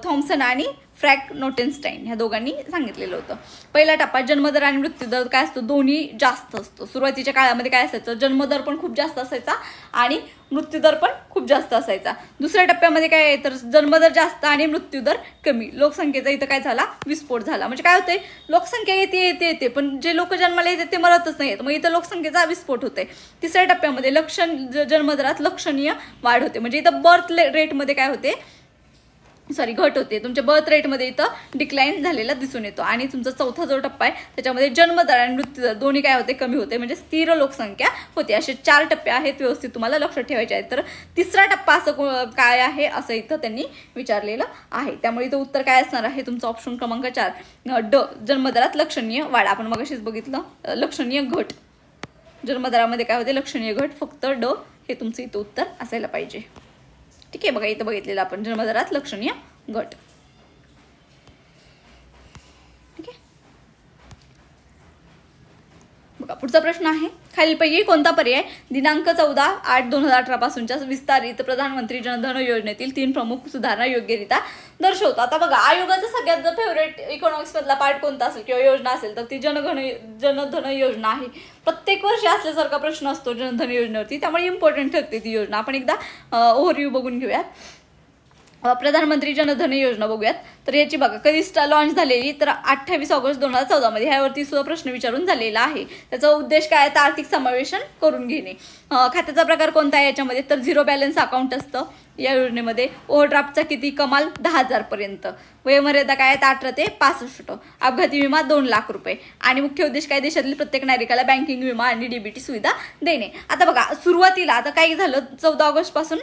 Speaker 1: थॉम्सन आणि फ्रॅंक नोटेनस्टाईन ह्या दोघांनी सांगितलेलं होतं. पहिला टप्पा जन्मदर आणि मृत्यूदर काय असतो, दोन्ही जास्त असतो. सुरुवातीच्या काळामध्ये काय असायचं, जन्मदर पण खूप जास्त असायचा आणि मृत्यूदर पण खूप जास्त असायचा. दुसऱ्या टप्प्यामध्ये काय आहे, तर जन्मदर जास्त आणि मृत्यूदर कमी. लोकसंख्येचा इथं काय झाला, विस्फोट झाला. म्हणजे काय होतंय, लोकसंख्या येते पण जे लोक जन्माला येते ते मरतच नाहीत, मग इथं लोकसंख्येचा विस्फोट होते. तिसऱ्या टप्प्यामध्ये जन्मदरात लक्षणीय वाढ होते. म्हणजे इथं बर्थ रेटमध्ये काय होते, घट होते. तुमच्या बर्थ रेटमध्ये इथं डिक्लाईन झालेला दिसून येतो. आणि तुमचा चौथा जो टप्पा आहे त्याच्यामध्ये जन्मदर आणि मृत्यूदर दोन्ही काय होते, कमी होते. म्हणजे स्थिर लोकसंख्या होते. असे 4 टप्पे आहेत, व्यवस्थित तुम्हाला लक्षात ठेवायचे आहेत. तर तिसरा टप्पा असं काय आहे असं इथं त्यांनी विचारलेलं आहे. त्यामुळे इथं उत्तर काय असणार आहे, तुमचं ऑप्शन क्रमांक 4 ड, जन्मदरात लक्षणीय वाढ. आपण मगाशीच बघितलं लक्षणीय घट, जन्मदरामध्ये काय होते, लक्षणीय घट. फक्त ड हे तुमचं इथं उत्तर असायला पाहिजे. ठीक आहे, बघा इथं बघितलेलं आपण जन्मदरात लक्षणीय घट. ठीक आहे, बघा पुढचा प्रश्न आहे, खालीलपैकी कोणता पर्याय दिनांक 14/8/2018 पासूनच्या विस्तारित प्रधानमंत्री जनधन योजनेतील 3 प्रमुख सुधारणा योग्यरित्या दर्शवतो. आता बघा, आयोगाचा सगळ्यात फेवरेट इकॉनॉमिक्स मधला पार्ट कोणता असेल किंवा योजना असेल तर ती जनधन योजना आहे. प्रत्येक वर्षी असल्यासारखा प्रश्न असतो जनधन योजनेवरती, त्यामुळे इम्पॉर्टंट ठरते ती योजना. आपण एकदा ओव्हरव्ह्यू बघून घेऊयात. प्रधानमंत्री जनधन योजना बघूयात. तर याची बघा कधी लॉन्च झालेली, तर 28 ऑगस्ट 2014 मध्ये. ह्यावरती सुद्धा प्रश्न विचारून झालेला आहे. त्याचा उद्देश काय आहे, तर आर्थिक समावेशन करून घेणे. खात्याचा प्रकार कोणता आहे याच्यामध्ये, तर 0 बॅलन्स अकाउंट असतं या योजनेमध्ये. ओव्हरड्राफ्टचा किती, कमाल 10,000 पर्यंत. वयोमर्यादा काय आहे, 18 ते 65. अपघाती विमा 2 लाख रुपये. आणि मुख्य उद्देश काय, देशातील प्रत्येक नागरिकाला बँकिंग विमा आणि डीबीटी सुविधा देणे. आता बघा सुरुवातीला आता काय झालं, 14 ऑगस्ट पासून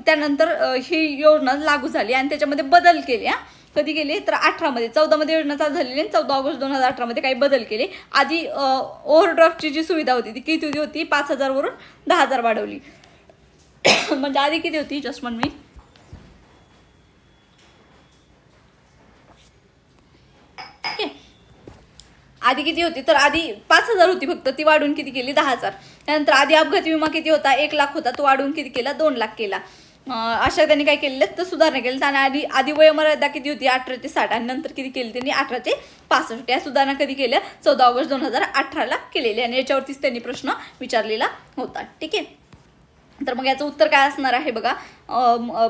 Speaker 1: त्यानंतर ही योजना लागू झाली आणि त्याच्यामध्ये बदल केले. कधी केले, तर 18 मध्ये. 14 मध्ये योजना चालू झालेली आणि 14 ऑगस्ट 2018 मध्ये काही बदल केले. आधी ओव्हरड्राफ्टची जी सुविधा होती ती किती होती, 5,000 वरून 10,000 वाढवली. म्हणजे आधी किती होती, जस्ट 1 मिनिट. आधी किती होती, तर आधी 5,000 होती फक्त, ती वाढून किती केली, 10,000. त्यानंतर आधी अपघाती विमा किती होता, 1 लाख होता, तो वाढून किती केला, 2 लाख केला. अशा त्यांनी काय केलेलं, तर सुधारणा केली. आणि आधी वयोमर्यादा किती होती, 18 ते 60. आणि नंतर किती केली त्यांनी, 18 ते 65. या सुधारणा कधी केल्या, 14 ऑगस्ट 2018 केलेली. आणि याच्यावरतीच त्यांनी प्रश्न विचारलेला होता. ठीक आहे, तर मग याचं उत्तर काय असणार आहे बघा,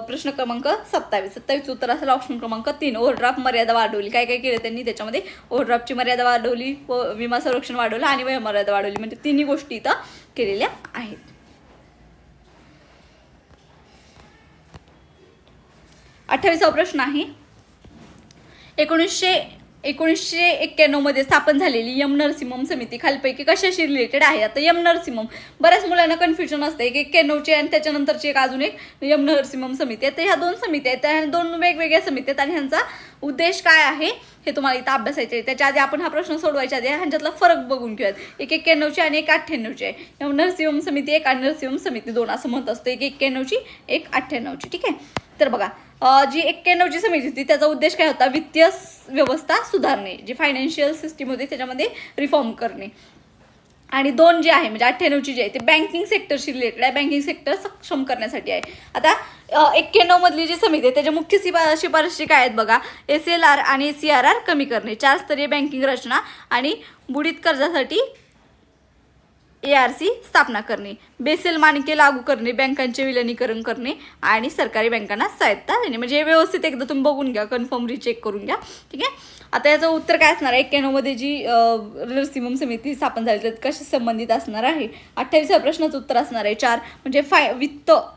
Speaker 1: प्रश्न क्रमांक 27 उत्तर असेल ऑप्शन क्रमांक 3. ओव्हरड्राफ्ट मर्यादा वाढवली. काय काय केलं त्यांनी त्याच्यामध्ये, ओव्हरड्राफ्टची मर्यादा वाढवली, विमा संरक्षण वाढवलं आणि वयोमर्यादा वाढवली. म्हणजे तिन्ही गोष्टी इथं केलेल्या आहेत. 28वा प्रश्न आहे, 1991 मध्ये स्थापन झालेली यम नरसिंहम समिती खालीलपैकी कशाशी रिलेटेड आहे. आता यम नरसिंहम, बऱ्याच मुलांना कन्फ्युजन असते, 91ची आणि त्याच्यानंतरची एक अजून एक यम नरसिंहम समिती आहे. तर ह्या 2 समित्या आहेत, त्या 2 वेगवेगळ्या समित्या आहेत आणि ह्यांचा उद्देश काय आहे हे तुम्हाला इथं अभ्यासायचे आहे. त्याच्या आधी आपण हा प्रश्न सोडवायच्या आधी ह्यांच्यातला फरक बघून घेऊयात. एक 91ची आणि एक 98ची आहे. यम नरसिंहम समिती 1 आणि नरसिंहम समिती 2 असं म्हणत असतं. एक 91ची, एक 98ची. ठीक आहे, तर बघा जी 91ची समिती होती त्याचा उद्देश काय होता, वित्तीय व्यवस्था सुधारणे, जी फायनान्शियल सिस्टीम होती त्याच्यामध्ये रिफॉर्म करणे. आणि 2 जी आहे म्हणजे 98ची जी आहे ते बँकिंग सेक्टरशी रिलेटेड आहे, बँकिंग सेक्टर सक्षम करण्यासाठी आहे. आता 91 मधली जी समिती आहे त्याच्या मुख्य शिफारशी काय आहेत बघा, SLR आणि CRR कमी करणे, 4 स्तरीय बँकिंग रचना आणि बुडीत कर्जासाठी ARC स्थापना करणे, बेसेल मानके लागू करणे, बँकांचे विलिनीकरण करणे आणि सरकारी बँकांना स्वायत्तता देणे. म्हणजे व्यवस्थित एकदा तुम्ही बघून घ्या, कन्फर्म रिचेक करून घ्या. ठीक आहे, आता याचं उत्तर काय असणार आहे, 91 मध्ये जी नरसिंहम समिती स्थापन झाली तर कशी संबंधित असणार आहे. 28व्या प्रश्नाचं उत्तर असणार आहे 4, म्हणजे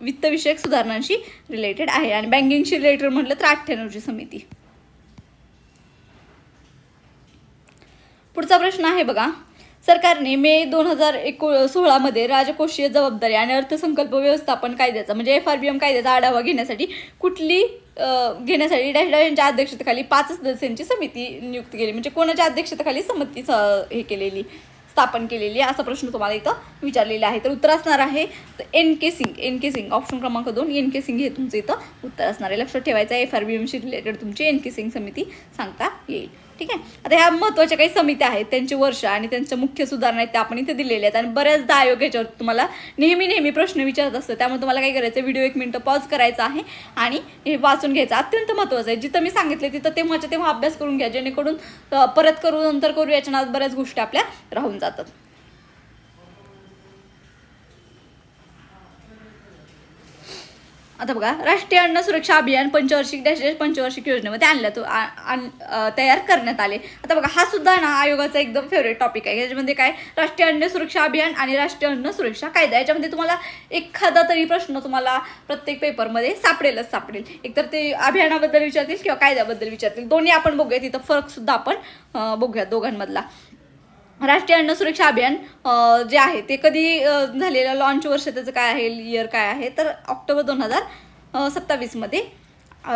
Speaker 1: वित्तविषयक सुधारणांशी रिलेटेड आहे. आणि बँकिंगशी रिलेटेड म्हटलं तर 98ची समिती. पुढचा प्रश्न आहे बघा, सरकारने मे 2016 मध्ये राजकोषीय जबाबदारी आणि अर्थसंकल्प व्यवस्थापन कायद्याचा म्हणजे FRBM कायद्याचा आढावा घेण्यासाठी यांच्या अध्यक्षतेखाली 5 सदस्यांची समिती नियुक्त केली. म्हणजे कोणाच्या अध्यक्षतेखाली समिती हे केलेली, स्थापन केलेली, असा प्रश्न तुम्हाला इथं विचारलेला आहे. तर उत्तर असणार आहे NK सिंग, ऑप्शन क्रमांक 2 NK सिंग हे तुमचं इथं उत्तर असणार आहे. लक्षात ठेवायचं आहे, FRBMशी रिलेटेड तुमची NK सिंग समिती सांगता येईल. ठीक आहे. आता ह्या महत्त्वाच्या काही समित्या आहेत, त्यांची वर्ष आणि त्यांच्या मुख्य सुधारणा आहेत त्या आपण इथे दिलेल्या आहेत. आणि बऱ्याचदा आयोग याच्यावर तुम्हाला नेहमी प्रश्न विचारत असतं, त्यामुळे तुम्हाला काय करायचं, व्हिडिओ 1 मिनिट पॉज करायचा आहे आणि हे वाचून घ्यायचं. अत्यंत महत्त्वाचं आहे. जिथं मी सांगितले तिथं तेव्हा अभ्यास करून घ्या, जेणेकरून परत करू नंतर करू याच्या नादात बऱ्याच गोष्टी आपल्या राहून जातात. आता बघा, राष्ट्रीय अन्न सुरक्षा अभियान पंचवार्षिक योजनेमध्ये तयार करण्यात आले. आता बघा, हा सुद्धा ना आयोगाचा एकदम फेवरेट टॉपिक आहे. याच्यामध्ये काय, राष्ट्रीय अन्न सुरक्षा अभियान आणि राष्ट्रीय अन्न सुरक्षा कायदा, याच्यामध्ये तुम्हाला एखादा तरी प्रश्न तुम्हाला प्रत्येक पेपरमध्ये सापडेल. एकतर ते अभियानाबद्दल विचारतील किंवा कायद्याबद्दल विचारतील. दोन्ही आपण बघूया, तिथं फरक सुद्धा आपण बघूया दोघांमधला. राष्ट्रीय अन्न सुरक्षा अभियान जे आहे ते कधी झालेलं, लॉन्च वर्ष त्याचं काय आहे, इयर काय आहे, तर ऑक्टोबर 2027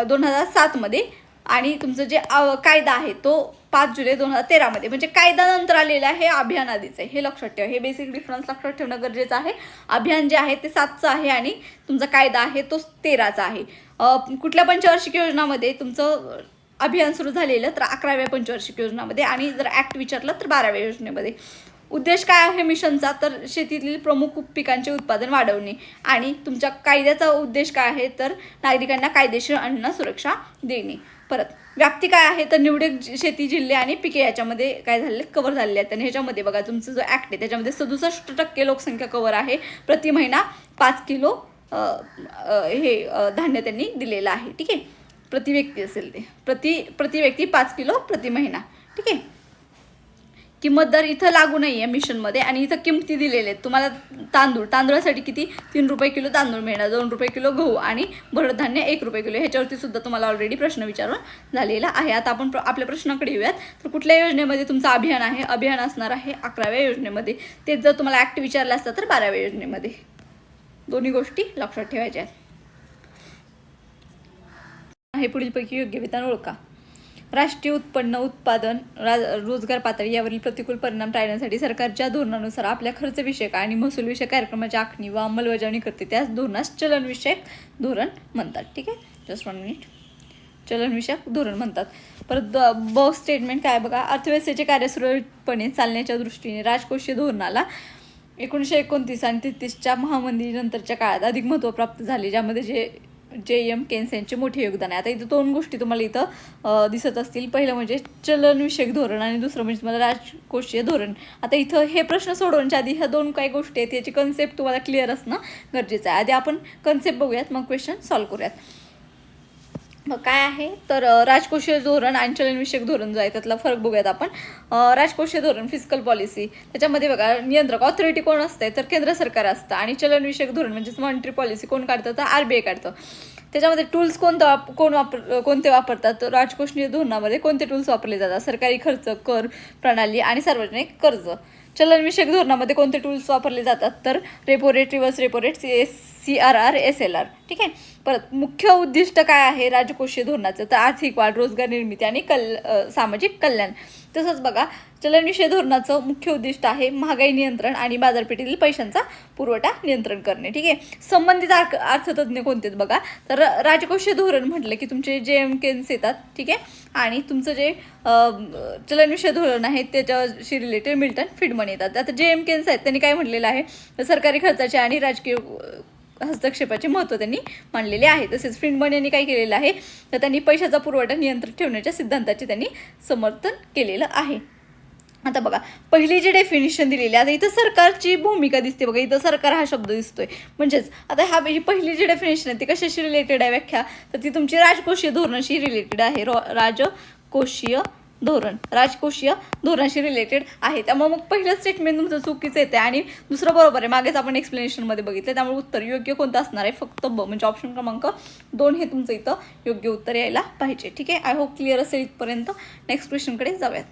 Speaker 1: 2007 आणि तुमचं जे कायदा आहे तो 5 जुलै 2013 म्हणजे कायदा नंतर आलेला आहे, अभियान आधीच आहे. हे लक्षात ठेवा, हे बेसिक डिफरन्स लक्षात ठेवणं गरजेचं आहे. अभियान जे आहे ते 7चं आहे आणि तुमचा कायदा आहे तो 13चा आहे. कुठल्या पंचवार्षिक योजनामध्ये तुमचं अभियान सुरू झालेलं, तर 11व्या पंचवार्षिक योजनामध्ये, आणि जर ॲक्ट विचारलं तर 12व्या योजनेमध्ये. उद्देश काय आहे मिशनचा, तर शेतीतील प्रमुख पिकांचे उत्पादन वाढवणे. आणि तुमच्या कायद्याचा उद्देश काय आहे, तर नागरिकांना कायदेशीर अन्न सुरक्षा देणे. परत व्याप्ती काय आहे, तर निवडक शेती, जिल्हे आणि पिके याच्यामध्ये काय झालेले, कव्हर झालेले आहेत. आणि ह्याच्यामध्ये बघा, तुमचा जो ॲक्ट आहे त्याच्यामध्ये 67% लोकसंख्या कव्हर आहे. प्रति महिना 5 किलो हे धान्य त्यांनी दिलेलं आहे. ठीक आहे, प्रति व्यक्ती असेल ते, प्रति व्यक्ती 5 किलो प्रति महिना. ठीक आहे. किंमत दर इथं लागू नाही आहे मिशनमध्ये. आणि इथं किमती दिलेल्या आहेत तुम्हाला. तांदूळासाठी किती, 3 रुपये किलो तांदूळ मिळणार, 2 रुपये किलो गहू, आणि भरड धान्य 1 रुपये किलो. ह्याच्यावरती सुद्धा तुम्हाला ऑलरेडी प्रश्न विचारून झालेला आहे. आता आपण आपल्या प्रश्नाकडे येऊयात. तर कुठल्या योजनेमध्ये तुमचं अभियान आहे, अभियान असणार आहे 11व्या योजनेमध्ये. तेच जर तुम्हाला ॲक्ट विचारलं असतं तर 12व्या योजनेमध्ये. दोन्ही गोष्टी लक्षात ठेवायच्या आहेत. हे पुढीलपैकी योग्य विधान ओळखा. राष्ट्रीय उत्पन्न, उत्पादन, रोजगार पातळी यावरील प्रतिकूल परिणाम टाळण्यासाठी सरकारच्या धोरणानुसार आपल्या खर्चविषयक आणि महसूलविषयक कार्यक्रमाची आखणी व अंमलबजावणी करते. त्याच धोरणास चलनविषयक धोरण म्हणतात. ठीक आहे, जस्ट 1 मिनिट. चलनविषयक धोरण म्हणतात. परत बॉक्स स्टेटमेंट काय बघा, अर्थव्यवस्थेचे कार्य सुरळीतपणे चालण्याच्या दृष्टीने राजकोषीय धोरणाला 1929 आणि 33च्या महामंदीनंतरच्या काळात अधिक महत्त्व प्राप्त झाले, ज्यामध्ये J.M. केन्स यांचे मोठे योगदान आहे. आता इथं 2 गोष्टी तुम्हाला इथं दिसत असतील. पहिलं म्हणजे चलनविषयक धोरण आणि दुसरं म्हणजे तुम्हाला राजकोषीय धोरण. आता इथं हे प्रश्न सोडवण्याच्या आधी ह्या 2 काही गोष्टी आहेत, याची कन्सेप्ट तुम्हाला क्लिअर असणं गरजेचं आहे. आधी आपण कन्सेप्ट बघूयात, मग क्वेश्चन सॉल्व्ह करूयात. मग काय आहे, तर राजकोषीय धोरण आणि चलनविषयक धोरण जो आहे त्यातला फरक बघूयात आपण. राजकोषीय धोरण, फिस्कल पॉलिसी, त्याच्यामध्ये बघा नियंत्रक ऑथॉरिटी कोण असते, तर केंद्र सरकार असतं. आणि चलनविषयक धोरण म्हणजेच मॉनिटरी पॉलिसी कोण काढतं, तर RBI काढतं. त्याच्यामध्ये टूल्स कोणते वापरतात, राजकोषीय धोरणामध्ये कोणते टूल्स वापरले जातात, सरकारी खर्च, कर प्रणाली आणि सार्वजनिक कर्ज. चलनविषयक धोरणामध्ये कोणते टूल्स वापरले जातात, तर repo rate, reverse repo rate, CRR, SLR. ठीक आहे. परत मुख्य उद्दिष्ट काय आहे राजकोषीय धोरणाचं, तर आर्थिक वाढ, रोजगार निर्मिती आणि सामाजिक कल्याण. तसंच बघा, चलनविषयक धोरणाचं मुख्य उद्दिष्ट आहे महागाई नियंत्रण आणि बाजारपेठेतील पैशांचा पुरवठा नियंत्रण करणे. ठीक आहे. संबंधित अर्थतज्ञ कोणते बघा, तर राजकोषीय धोरण म्हटलं की तुमचे J.M. केन्स येतात. ठीक आहे. आणि तुमचं जे चलनविषयक धोरण आहे त्याच्याशी रिलेटेड मिल्टन फ्रीडमन येतात. आता J.M. केन्स आहेत, त्यांनी काय म्हटलेलं आहे, सरकारी खर्चाचे आणि राजकीय हस्तक्षेपाचे महत्त्व त्यांनी मांडलेले आहे. तसेच फ्रीडमन यांनी काय केलेलं आहे, तर त्यांनी पैशाचा पुरवठा नियंत्रित ठेवण्याच्या सिद्धांताचे त्यांनी समर्थन केलेलं आहे. आता बघा, पहिली जी डेफिनेशन दिलेली आहे, आता इथं सरकारची भूमिका दिसते बघा, इथं सरकार हा शब्द दिसतोय. म्हणजेच आता ही पहिली जी डेफिनेशन आहे ती कशाशी रिलेटेड आहे व्याख्या, तर ती तुमची राजकोषीय धोरणाशी रिलेटेड आहे. राजकोषीय धोरणाशी रिलेटेड आहे. त्यामुळे मग पहिलं स्टेटमेंट तुमचं चुकीचं येते आणि दुसरं बरोबर आहे. मागेच आपण एक्सप्लेनेशनमध्ये बघितलं. त्यामुळे उत्तर योग्य कोणतं असणार आहे, फक्त ब, म्हणजे ऑप्शन क्रमांक 2 हे तुमचं इथं योग्य उत्तर यायला पाहिजे. ठीक आहे. आय होप क्लिअर असेल इथपर्यंत. नेक्स्ट क्वेश्चनकडे जाऊयात.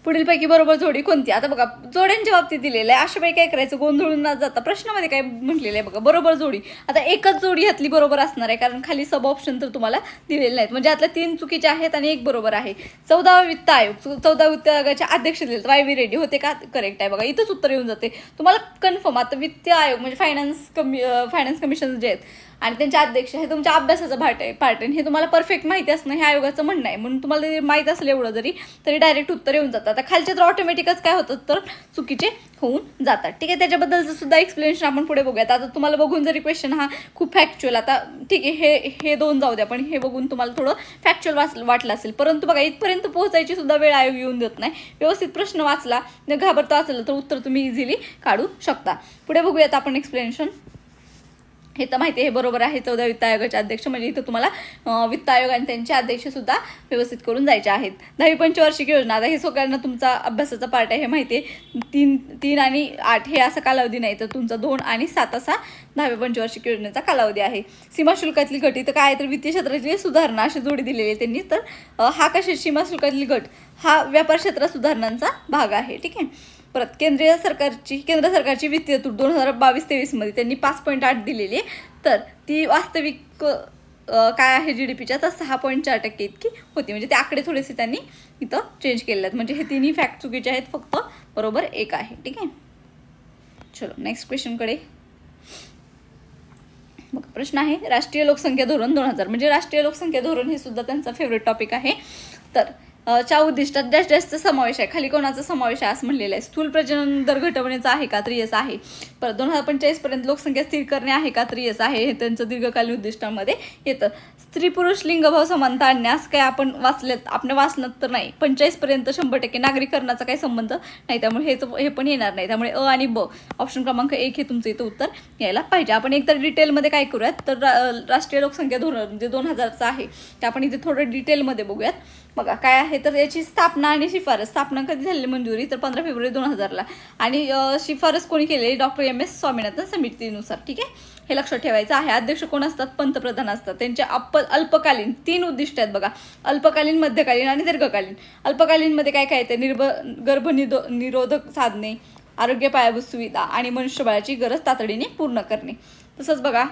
Speaker 1: पुढीलपैकी बरोबर जोडी कोणती. आता बघा, जोड्यांच्या बाबतीत दिलेलं आहे. अशा पैकी काय करायचं, गोंधळून न जाता प्रश्नामध्ये काय म्हटलेलं आहे बघा, बरोबर जोडी. आता एकच जोडी ह्यातली बरोबर असणार आहे, कारण खाली सब ऑप्शन तर तुम्हाला दिलेले नाहीत. म्हणजे यातल्या 3 चुकीचे आहेत आणि 1 बरोबर आहे. 14वा वित्त आयोग, 14 वित्त आयोगाचे अध्यक्ष दिलेत, YV रेड्डी होते का, करेक्ट आहे बघा. इथंच उत्तर येऊन जाते तुम्हाला कन्फर्म. आता वित्त आयोग म्हणजे फायनान्स कमिशन जे आहेत, आणि त्यांचे अध्यक्ष हे तुमच्या अभ्यासाचं पार्ट आहे. हे तुम्हाला परफेक्ट माहिती असणं हे आयोगाचं म्हणणं आहे. म्हणून तुम्हाला जरी माहीत असलं एवढं जरी तरी डायरेक्ट उत्तर येऊन जातात. आता खालचे तर ऑटोमॅटिकच काय होतं तर चुकीचे होऊन जातात. ठीक आहे, त्याच्याबद्दलचं सुद्धा एक्सप्लेनेशन आपण पुढे बघूयात. आता तुम्हाला बघून जरी क्वेश्चन हा खूप फॅक्च्युअल, आता ठीक आहे हे दोन जाऊ द्या, पण हे बघून तुम्हाला थोडं फॅक्च्युअल वाटलं असेल. परंतु बघा इथपर्यंत पोहोचायची सुद्धा वेळ आयोग येऊन देत नाही. व्यवस्थित प्रश्न वाचला न घाबरता वाचलं तर उत्तर तुम्ही इझिली काढू शकता. पुढे बघूयात आपण एक्सप्लेनेशन. हे तर माहिती आहे, हे बरोबर आहे. 14 वित्त आयोगाचे अध्यक्ष म्हणजे इथं तुम्हाला वित्त आयोग आणि त्यांचे अध्यक्ष सुद्धा व्यवस्थित करून जायचे आहेत. 10वी पंचवार्षिक योजना, आता हे सगळ्यांना तुमचा अभ्यासाचा पार्ट आहे हे माहिती आहे. 3 आणि 8 हे असा कालावधी नाही, तर तुमचा 2 आणि 7 असा 10व्या पंचवार्षिक योजनेचा कालावधी आहे. सीमा शुल्कातली गट, इथं काय तर वित्तीय क्षेत्राची सुधारणा अशी जोडी दिलेली आहे त्यांनी. तर हा कशी सीमा शुल्कातली गट हा व्यापार क्षेत्रात सुधारणांचा भाग आहे. ठीक आहे. परत केंद्र सरकारची वित्तीय तूट 2022-23 मध्ये त्यांनी 5.8 दिलेली आहे. तर ती वास्तविक काय आहे GDPच्या तर 6.4% इतकी होती. म्हणजे ते आकडे थोडेसे त्यांनी इथं चेंज केले आहेत. म्हणजे हे तिन्ही फॅक्ट चुकीचे आहेत, फक्त बरोबर एक आहे. ठीक आहे, चलो नेक्स्ट क्वेश्चनकडे. मग प्रश्न आहे राष्ट्रीय लोकसंख्या धोरण 2000. म्हणजे राष्ट्रीय लोकसंख्या धोरण हे सुद्धा त्यांचा फेवरेट टॉपिक आहे. तर च्या उद्दिष्टात डॅश डॅशचा समावेश आहे. खाली कोणाचा समावेश आहे असं म्हणलेलं आहे. स्थूल प्रजनन दर घटवण्याचा आहे का तर यस आहे. परत 2045 पर्यंत लोकसंख्या स्थिर करणे आहे का तर यस आहे. हे त्यांचं दीर्घकालीन उद्दिष्टांमध्ये येतं. स्त्री पुरुष लिंगभाव समानता आणण्यास काय आपण वाचलं तर नाही. 45 पर्यंत 100% नागरीकरणाचा काही संबंध नाही, त्यामुळे हे पण येणार नाही. त्यामुळे अ आणि ब ऑप्शन क्रमांक 1 हे तुमचं इथं उत्तर यायला पाहिजे. आपण एकतर डिटेलमध्ये काय करूयात तर राष्ट्रीय लोकसंख्या धोरण जे 2000चं आहे ते आपण इथे थोडं डिटेलमध्ये बघूयात. बघा काय आहे तर याची स्थापना आणि शिफारस. स्थापना कधी झाली मंजुरी तर 15 फेब्रुवारी 2000ला. आणि शिफारस कोणी केलेली डॉक्टर MS स्वामीनाथन समितीनुसार. ठीक आहे, हे लक्षात ठेवायचं आहे. अध्यक्ष कोण असतात पंतप्रधान असतात. त्यांचे अल्पकालीन 3 उद्दिष्ट आहेत बघा. अल्पकालीन, मध्यकालीन आणि दीर्घकालीन. अल्पकालीनमध्ये काय काय येते गर्भनिरोधक साधने, आरोग्य पायाभूत सुविधा आणि मनुष्यबळाची गरज तातडीने पूर्ण करणे. तसंच बघा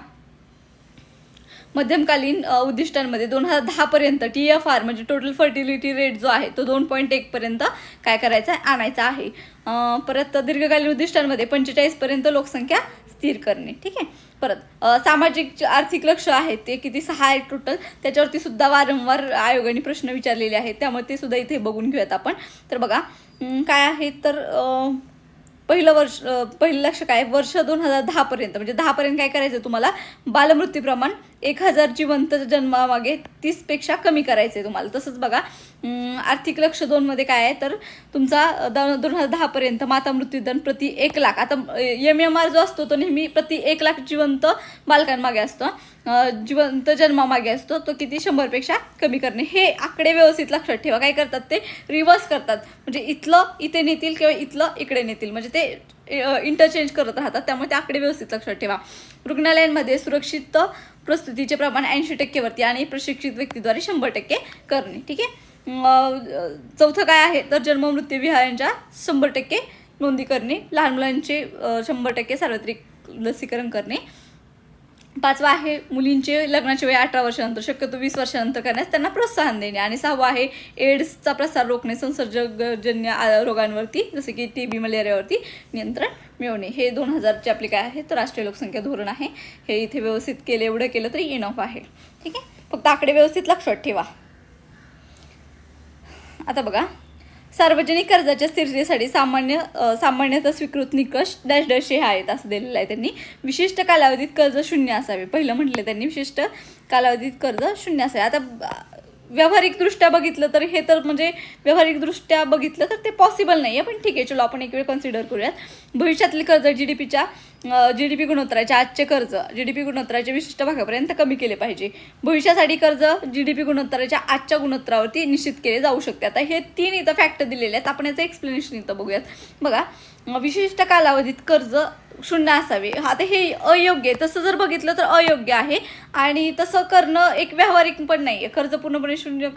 Speaker 1: मध्यमकालीन उद्दिष्टांमध्ये 2010 पर्यंत TFR म्हणजे टोटल फर्टिलिटी रेट जो आहे तो 2.1 पर्यंत काय करायचा आहे आणायचा आहे. परत दीर्घकालीन उद्दिष्टांमध्ये 45 पर्यंत लोकसंख्या स्थिर करणे. ठीक आहे. परत सामाजिक आर्थिक लक्ष्य आहेत ते किती 6 आहेत टोटल. त्याच्यावरती सुद्धा वारंवार आयोगाने प्रश्न विचारलेले आहेत, त्यामुळे ते सुद्धा इथे बघून घेऊयात आपण. तर बघा काय आहे तर पहिलं लक्ष काय वर्ष 2010 पर्यंत म्हणजे 10 पर्यंत काय करायचं तुम्हाला बालमृत्यू प्रमाण 1000 जिवंत जन्मामागे 30पेक्षा कमी करायचं आहे तुम्हाला. तसंच बघा आर्थिक लक्ष 2 मध्ये काय आहे तर तुमचा 2010 पर्यंत माता मृत्यूदर प्रति 1 लाख. आता MMR जो असतो तो नेहमी प्रति 1 लाख जिवंत बालकांमागे असतो, जिवंत जन्मामागे असतो, तो किती 100पेक्षा कमी करणे. हे आकडे व्यवस्थित लक्षात ठेवा. काय करतात ते रिव्हर्स करतात, म्हणजे इथलं इथे नेतील किंवा इथलं इकडे नेतील, म्हणजे ते इंटरचेंज करत राहतात. त्यामुळे ते आकडे व्यवस्थित लक्षात ठेवा. रुग्णालयांमध्ये सुरक्षित प्रस्तुतीचे प्रमाण 80% वरती आणि प्रशिक्षित व्यक्तीद्वारे 100% करणे. ठीक आहे. चौथं काय आहे तर जन्म मृत्यू विहारांच्या 100% नोंदी करणे. लहान मुलांचे 100% सार्वत्रिक लसीकरण करणे. 5वा आहे मुलींचे लग्नाचे वय 18 वर्षानंतर शक्यतो 20 वर्षानंतर करण्यास त्यांना प्रोत्साहन देणे. आणि 6वा आहे एड्सचा प्रसार रोखणे, संसर्गजन्य रोगांवरती जसे की TB मलेरियावरती नियंत्रण मिळवणे. हे 2000चे आपले काय आहे तर राष्ट्रीय लोकसंख्या धोरण आहे. हे इथे व्यवस्थित केले, एवढं केलं तरी इनफ आहे. ठीक आहे, फक्त आकडे व्यवस्थित लक्षात ठेवा. आता बघा सार्वजनिक कर्जाच्या स्थिरतेसाठी सामान्यतः स्वीकृत निकष डॅश डॅश हे आहेत असं दिलेलं आहे त्यांनी. विशिष्ट कालावधीत कर्ज 0 असावे. पहिलं म्हटलं त्यांनी विशिष्ट कालावधीत कर्ज 0 असावे. आता व्यावहारिकदृष्ट्या बघितलं तर हे तर म्हणजे व्यावहारिकदृष्ट्या बघितलं तर ते पॉसिबल नाही आहे, पण ठीक आहे चलो आपण एक वेळ कन्सिडर करूयात. भविष्यातली कर्ज GDP गुणोत्तराच्या आजचे कर्ज GDP गुणोत्तराच्या विशिष्ट भागापर्यंत कमी केले पाहिजे. भविष्यासाठी कर्ज GDP गुणोत्तराच्या आजच्या गुणोत्तरावरती निश्चित केले जाऊ शकते. आता हे 3 इथं फॅक्ट दिलेले आहेत, आपण याचं एक्सप्लेनेशन इथं बघूयात. बघा विशिष्ट कालावधीत कर्ज 0 असावे. आता हे अयोग्य आहे, तसं जर बघितलं तर अयोग्य आहे आणि तसं करणं एक व्यावहारिक पण नाही आहे. कर्ज पूर्णपणे 0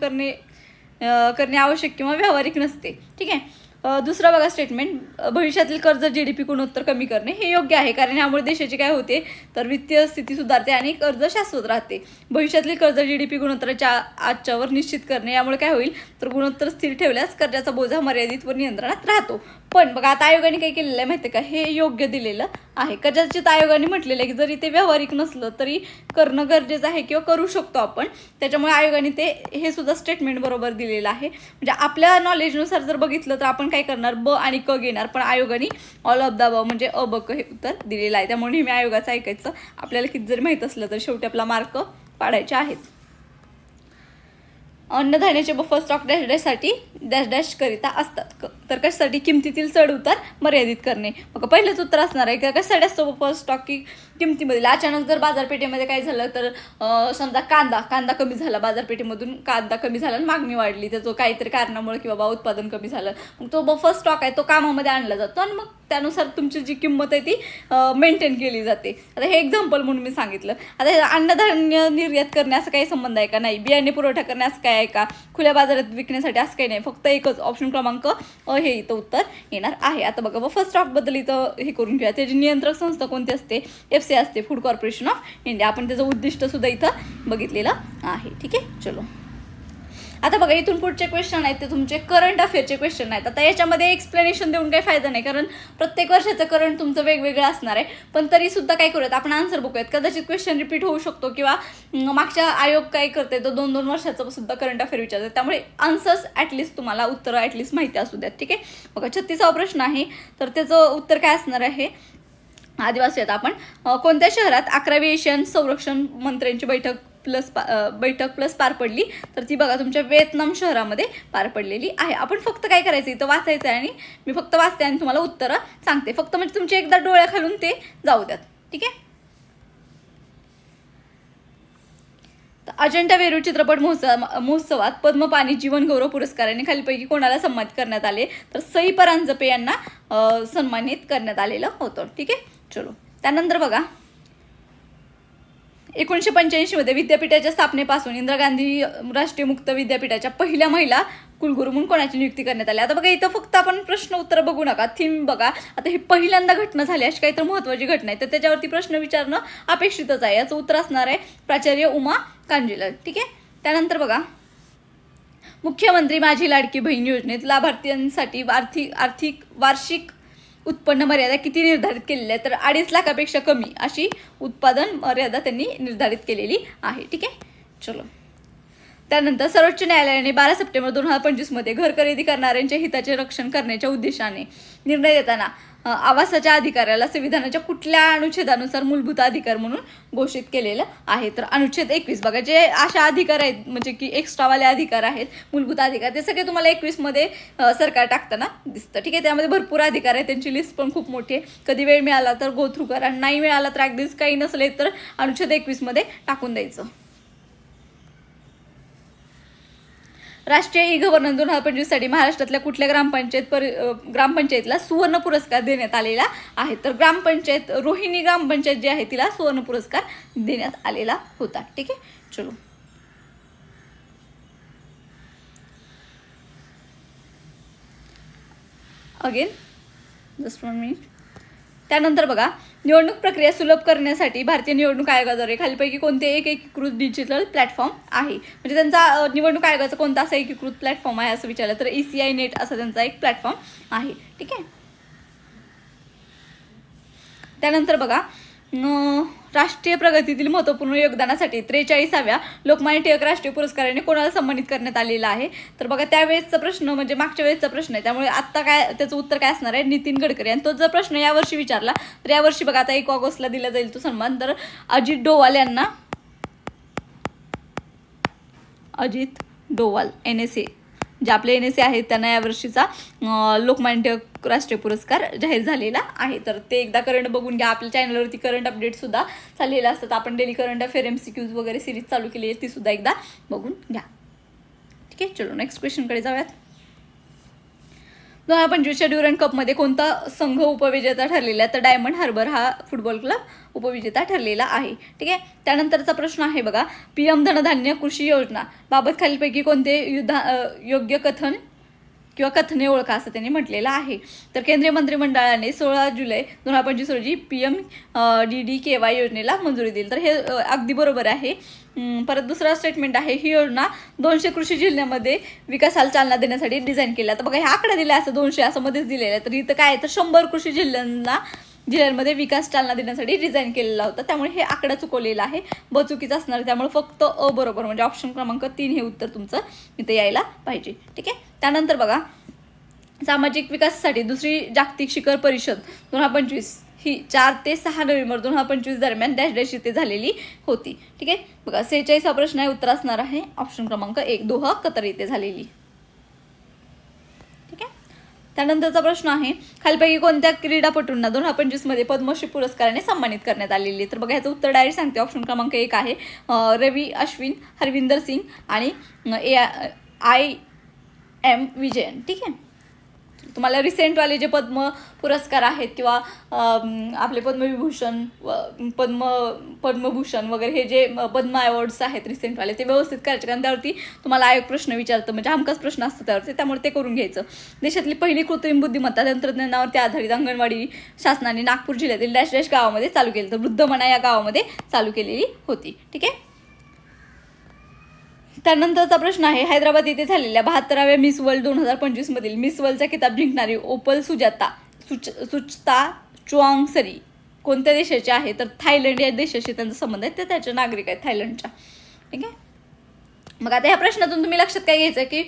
Speaker 1: करणे आवश्यक किंवा व्यावहारिक नसते. ठीक आहे. दुसरं बघा स्टेटमेंट भविष्यातील कर्ज GDP गुणोत्तर कमी करणे हे योग्य आहे, कारण यामुळे देशाची काय होते तर वित्तीय स्थिती सुधारते आणि कर्ज शाश्वत राहते. भविष्यातील कर्ज GDP गुणोत्तराच्या आजच्यावर निश्चित करणे यामुळे काय होईल तर गुणोत्तर स्थिर ठेवल्यास कर्जाचा बोजा मर्यादित व नियंत्रणात राहतो. पण बघा आता आयोगाने काय केलेलं आहे माहिती आहे का, हे योग्य दिलेलं आहे. कदाचित आयोगाने म्हटलेलं आहे की जरी ते व्यावहारिक नसलं तरी करणं गरजेचं आहे किंवा करू शकतो आपण. त्याच्यामुळे आयोगाने ते हे सुद्धा स्टेटमेंट बरोबर दिलेलं आहे. म्हणजे आपल्या नॉलेजनुसार जर बघितलं तर आपण काय करणार, ब आणि क घेणार, पण आयोगाने ऑल ऑफ द अबव म्हणजे अ ब क हे उत्तर दिलेलं आहे. त्यामुळे नेहमी आयोगाचं ऐकायचं. आपल्याला किती जरी माहीत असलं तर शेवटी आपला मार्क पाडायचे आहेत. अन्नधान्याचे बफर स्टॉक डॅश डॅशसाठी डॅश डॅश करिता असतात. तर कशासाठी, किमतीतील चढ उतार मर्यादित करणे. मग पहिलंच उत्तर असणार आहे की कशासाठी असतो बफर स्टॉक, की किमतीमधील अचानक जर बाजारपेठेमध्ये काय झालं तर समजा कांदा कमी झाला, बाजारपेठेमधून कांदा कमी झाला आणि मागणी वाढली, त्याचं काहीतरी कारणामुळे की बाबा उत्पादन कमी झालं, मग तो बफर स्टॉक आहे तो कामामध्ये आणला जातो आणि मग त्यानुसार तुमची जी किंमत आहे ती मेंटेन केली जाते. आता हे एक्झाम्पल म्हणून मी सांगितलं. आता अन्नधान्य निर्यात करणे असं काही संबंध आहे का, नाही. बियाणे पुरवठा करणे असं काय आहे का, खुल्या बाजारात विकण्यासाठी असं काही नाही. फक्त एकच ऑप्शन क्रमांक हे इथं उत्तर येणार आहे. आता बघा बफर स्टॉकबद्दल इथं हे करून घ्या. त्याची नियंत्रक संस्था कोणती असते, FC असते, फूड कॉर्पोरेशन ऑफ इंडिया. आपण त्याचं उद्दिष्ट सुद्धा इथं बघितलेलं आहे. ठीक आहे, चलो. आता बघा इथून पुढचे क्वेश्चन आहेत ते तुमचे करंट अफेअरचे क्वेश्चन आहेत. आता याच्यामध्ये एक्सप्लेनेशन देऊन काही फायदा नाही, कारण प्रत्येक वर्षाचं करंट तुमचं वेगवेगळं असणार आहे. पण तरी सुद्धा काय करूयात, आपण आन्सर बघूयात. कदाचित क्वेश्चन रिपीट होऊ शकतो किंवा मागच्या आयोग काय करते तो 2-2 वर्षाचं सुद्धा करंट अफेअर विचारतात. त्यामुळे आन्सर्स ॲटलिस्ट तुम्हाला उत्तरं ॲटलिस्ट माहिती असू द्यात. ठीक आहे, बघा 36वा प्रश्न आहे. तर त्याचं उत्तर काय असणार आहे, आदिवासी आहेत आपण. कोणत्या शहरात 11वी एशियन संरक्षण मंत्र्यांची बैठक प्लस पार पडली, तर ती बघा तुमच्या व्हिएतनाम शहरामध्ये पार पडलेली आहे. आपण फक्त काय करायचं, इथं वाचायचं आहे आणि मी फक्त वाचते आणि तुम्हाला उत्तरं सांगते. फक्त म्हणजे तुमच्या एकदा डोळ्याखालून ते जाऊ द्यात. ठीक आहे. तर अजंठा वेरूळ चित्रपट महोत्सवात पद्मपाणी जीवन गौरव पुरस्काराने खालीपैकी कोणाला सन्मानित करण्यात आले, तर सई परांजपे यांना सन्मानित करण्यात आलेलं होतं. ठीक आहे, चलो. त्यानंतर बघा 1985 मध्ये विद्यापीठाच्या स्थापनेपासून इंदिरा गांधी राष्ट्रीय मुक्त विद्यापीठाच्या पहिल्या महिला कुलगुरू म्हणून कोणाची नियुक्ती करण्यात आली. आता बघा इथं फक्त आपण प्रश्न उत्तर बघू नका, थीम बघा. आता ही पहिल्यांदा घटना झाली, अशी काहीतरी महत्त्वाची घटना आहे तर त्याच्यावरती प्रश्न विचारणं अपेक्षितच आहे. याचं उत्तर असणार आहे प्राचार्य उमा कांजीलाल. ठीक आहे. त्यानंतर बघा मुख्यमंत्री माझी लाडकी बहीण योजनेत लाभार्थ्यांसाठी आर्थिक वार्षिक उत्पन्न मर्यादा किती निर्धारित केलेली आहे, तर 2.5 लाखापेक्षा कमी अशी उत्पादन मर्यादा त्यांनी निर्धारित केलेली आहे. ठीक आहे, चलो. त्यानंतर सर्वोच्च न्यायालयाने 12 सप्टेंबर 2025 मध्ये घर खरेदी करणाऱ्यांच्या हिताचे रक्षण करण्याच्या उद्देशाने निर्णय देताना आवासाच्या अधिकाराला संविधानाच्या कुठल्या अनुच्छेदानुसार मूलभूत अधिकार म्हणून घोषित केलेलं आहे, तर अनुच्छेद 21. बघा जे अशा अधिकार आहेत म्हणजे की एक्स्ट्रावाले अधिकार आहेत, मूलभूत अधिकार, ते सगळे तुम्हाला 21 मध्ये सरकार टाकताना दिसतं. ठीक आहे. त्यामध्ये भरपूर अधिकार आहेत, त्यांची लिस्ट पण खूप मोठी आहे. कधी वेळ मिळाला तर गो थ्रू करा, नाही मिळाला तर अगदीच काही नसले तर अनुच्छेद 21 मध्ये टाकून द्यायचं. राष्ट्रीय ई-गव्हर्नन्स 2025 साठी महाराष्ट्रातल्या कुठल्या ग्रामपंचायतीला सुवर्ण पुरस्कार देण्यात आलेला आहे, तर ग्रामपंचायत रोहिणी ग्रामपंचायत जी आहे तिला सुवर्ण पुरस्कार देण्यात आलेला होता. ठीक आहे, चलो. Again just 1 minute. त्यानंतर बघा निवडणूक प्रक्रिया सुलभ करण्यासाठी भारतीय निवडणूक आयोगाद्वारे खालीपैकी कोणते एक एकीकृत डिजिटल प्लॅटफॉर्म आहे, म्हणजे त्यांचा निवडणूक आयोगाचा कोणता असा एकीकृत प्लॅटफॉर्म आहे असं विचारलं तर ECI नेट असा त्यांचा एक प्लॅटफॉर्म आहे. ठीक आहे. त्यानंतर बघा राष्ट्रीय प्रगतीतील महत्त्वपूर्ण योगदानासाठी 43व्या लोकमान्य टिळक राष्ट्रीय पुरस्काराने कोणाला सन्मानित करण्यात आलेला आहे, तर बघा त्यावेळेसचा प्रश्न म्हणजे मागच्या वेळेसचा प्रश्न आहे, त्यामुळे आत्ता काय त्याचं उत्तर काय असणार आहे, नितीन गडकरी. आणि तो जर प्रश्न यावर्षी विचारला तर यावर्षी बघा आता 1 ऑगस्टला दिला जाईल तो सन्मान, तर अजित डोवाल NSA जे आपले NSA आहेत त्यांना यावर्षीचा लोकमान्य टिळक राष्ट्रीय पुरस्कार जाहीर झालेला आहे. तर ते एकदा करंट बघून घ्या. आपल्या चॅनलवरती करंट अपडेटसुद्धा चाललेलं असतात. आपण डेली करंट अफेअर MCQs वगैरे सिरीज चालू केली आहे, ती सुद्धा एकदा बघून घ्या. ठीक आहे, चलो नेक्स्ट क्वेश्चनकडे जाऊयात. 2025च्या ड्युरंट कपमध्ये कोणता संघ उपविजेता ठरलेला आहे, तर डायमंड हार्बर हा फुटबॉल क्लब उपविजेता ठरलेला आहे. ठीक आहे. त्यानंतरचा प्रश्न आहे बघा PM धनधान्य कृषी योजना बाबत खालीलपैकी कोणते योग्य कथने ओळखा असं त्यांनी म्हटलेलं आहे, तर केंद्रीय मंत्रिमंडळाने 16 जुलै 2025 रोजी PMDDKY योजनेला मंजुरी दिली, तर हे अगदी बरोबर आहे. परत दुसरा स्टेटमेंट आहे ही योजना 200 कृषी जिल्ह्यामध्ये विकासाला चालना देण्यासाठी डिझाईन केला. तर बघा हे आकडा दिला असं 200 असं मध्येच दिलेलं आहे, तर इथं काय आहे तर 100 कृषी जिल्ह्यांना जिल्ह्यांमध्ये विकास चालना देण्यासाठी डिझाईन केलेला होता. त्यामुळे हे आकडा चुकवलेला आहे, ब चुकीचा असणार, त्यामुळे फक्त अ बरोबर म्हणजे ऑप्शन क्रमांक 3 हे उत्तर तुमचं इथे यायला पाहिजे. ठीक आहे. त्यानंतर बघा, सामाजिक विकासासाठी दुसरी जागतिक शिखर परिषद 2025 ही 4 ते 6 नोव्हेंबर 2025 दरम्यान डॅश डॅश इथे झालेली होती. ठीक आहे. बघा 46 हा प्रश्न आहे, उत्तर असणार आहे ऑप्शन क्रमांक 1 दोहा कतर इथे झालेली. ठीक आहे. त्यानंतरचा प्रश्न आहे, खालीपैकी कोणत्या क्रीडापटूंना 2025 मध्ये पद्मश्री पुरस्काराने सन्मानित करण्यात आलेली. तर बघा ह्याचं उत्तर डायरेक्ट सांगते. ऑप्शन क्रमांक 1 आहे रवी अश्विन, हरविंदर सिंग आणि IM विजयन. ठीक आहे. तुम्हाला रिसेंटवाले जे पद्म पुरस्कार आहेत किंवा आपले पद्मविभूषण पद्मभूषण वगैरे हे जे पद्म अवॉर्ड्स आहेत रिसेंटवाले ते व्यवस्थित करायचे, कारण त्यावरती तुम्हाला आयोग प्रश्न विचारतं, म्हणजे हमखास प्रश्न असतो त्यावरती, त्यामुळे ते करून घ्यायचं. देशातली पहिली कृत्रिम बुद्धिमत्ता तंत्रज्ञानावरती आधारित अंगणवाडी शासनाने नागपूर जिल्ह्यातील डॅश डॅश गावामध्ये चालू केली, तर वृद्धमना या गावामध्ये चालू केलेली होती. ठीक आहे. त्यानंतरचा प्रश्न आहे, हैदराबाद येथे झालेल्या 72व्या मिस वर्ल्ड 2025 मधील मिस वर्ल्डचा किताब जिंकणारी ओपल सुचता चुआंगसरी कोणत्या देशाचे आहे. तर थायलंड या देशाशी त्यांचा संबंध आहे, ते त्याचे नागरिक आहेत थायलंडच्या. ठीक आहे. मग आता ह्या प्रश्नातून तुम्ही लक्षात काय घ्यायचं की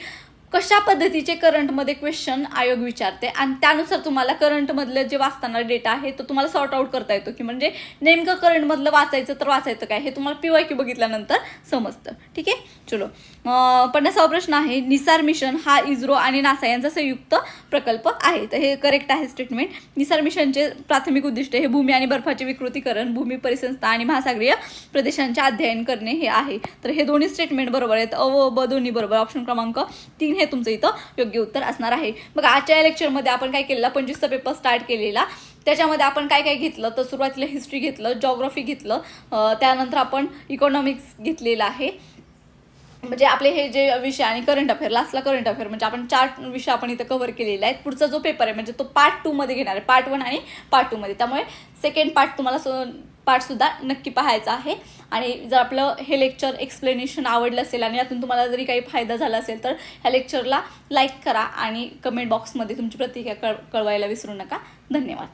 Speaker 1: कशा पद्धतीचे करंटमध्ये क्वेश्चन आयोग विचारते, आणि त्यानुसार तुम्हाला करंटमधलं जे वाचताना डेटा आहे तो तुम्हाला सॉर्ट आउट करता येतो, की म्हणजे नेमकं करंटमधलं वाचायचं तर वाचायचं काय हे तुम्हाला PYQ बघितल्यानंतर समजतं. ठीक आहे. चलो 50वा प्रश्न आहे, निसार मिशन हा इस्रो आणि नासा यांचा संयुक्त प्रकल्प आहे. तर हे करेक्ट आहे स्टेटमेंट. निसार मिशनचे प्राथमिक उद्दिष्ट हे भूमी आणि बर्फाचे विकृतीकरण, भूमी परिसंस्था आणि महासागरीय प्रदेशांचे अध्ययन करणे हे आहे. तर हे दोन्ही स्टेटमेंट बरोबर आहेत, अ व ब दोन्ही बरोबर. ऑप्शन क्रमांक 3 हे तुमचं इथं योग्य उत्तर असणार आहे. मग आजच्या या लेक्चरमध्ये आपण काय केलेला, 25चा पेपर स्टार्ट केलेला, त्याच्यामध्ये आपण काय काय घेतलं तर सुरुवातीला हिस्ट्री घेतलं, जॉग्राफी घेतलं, त्यानंतर आपण इकॉनॉमिक्स घेतलेलं आहे, म्हणजे आपले हे जे विषय, आणि करंट अफेअर, लास्टला करंट अफेअर, म्हणजे आपण 4 विषय आपण इथं कव्हर केलेले आहेत. पुढचा जो पेपर आहे म्हणजे तो पार्ट 2 मध्ये घेणार आहे, पार्ट 1 आणि पार्ट 2 मध्ये. त्यामुळे सेकंड पार्ट तुम्हाला पार्टसुद्धा नक्की पाहायचा आहे. आणि जर आपलं हे लेक्चर एक्सप्लेनेशन आवडलं असेल आणि यातून तुम्हाला जरी काही फायदा झाला असेल तर ह्या लेक्चरला लाईक करा आणि कमेंट बॉक्समध्ये तुमची प्रतिक्रिया कळवायला विसरू नका. धन्यवाद.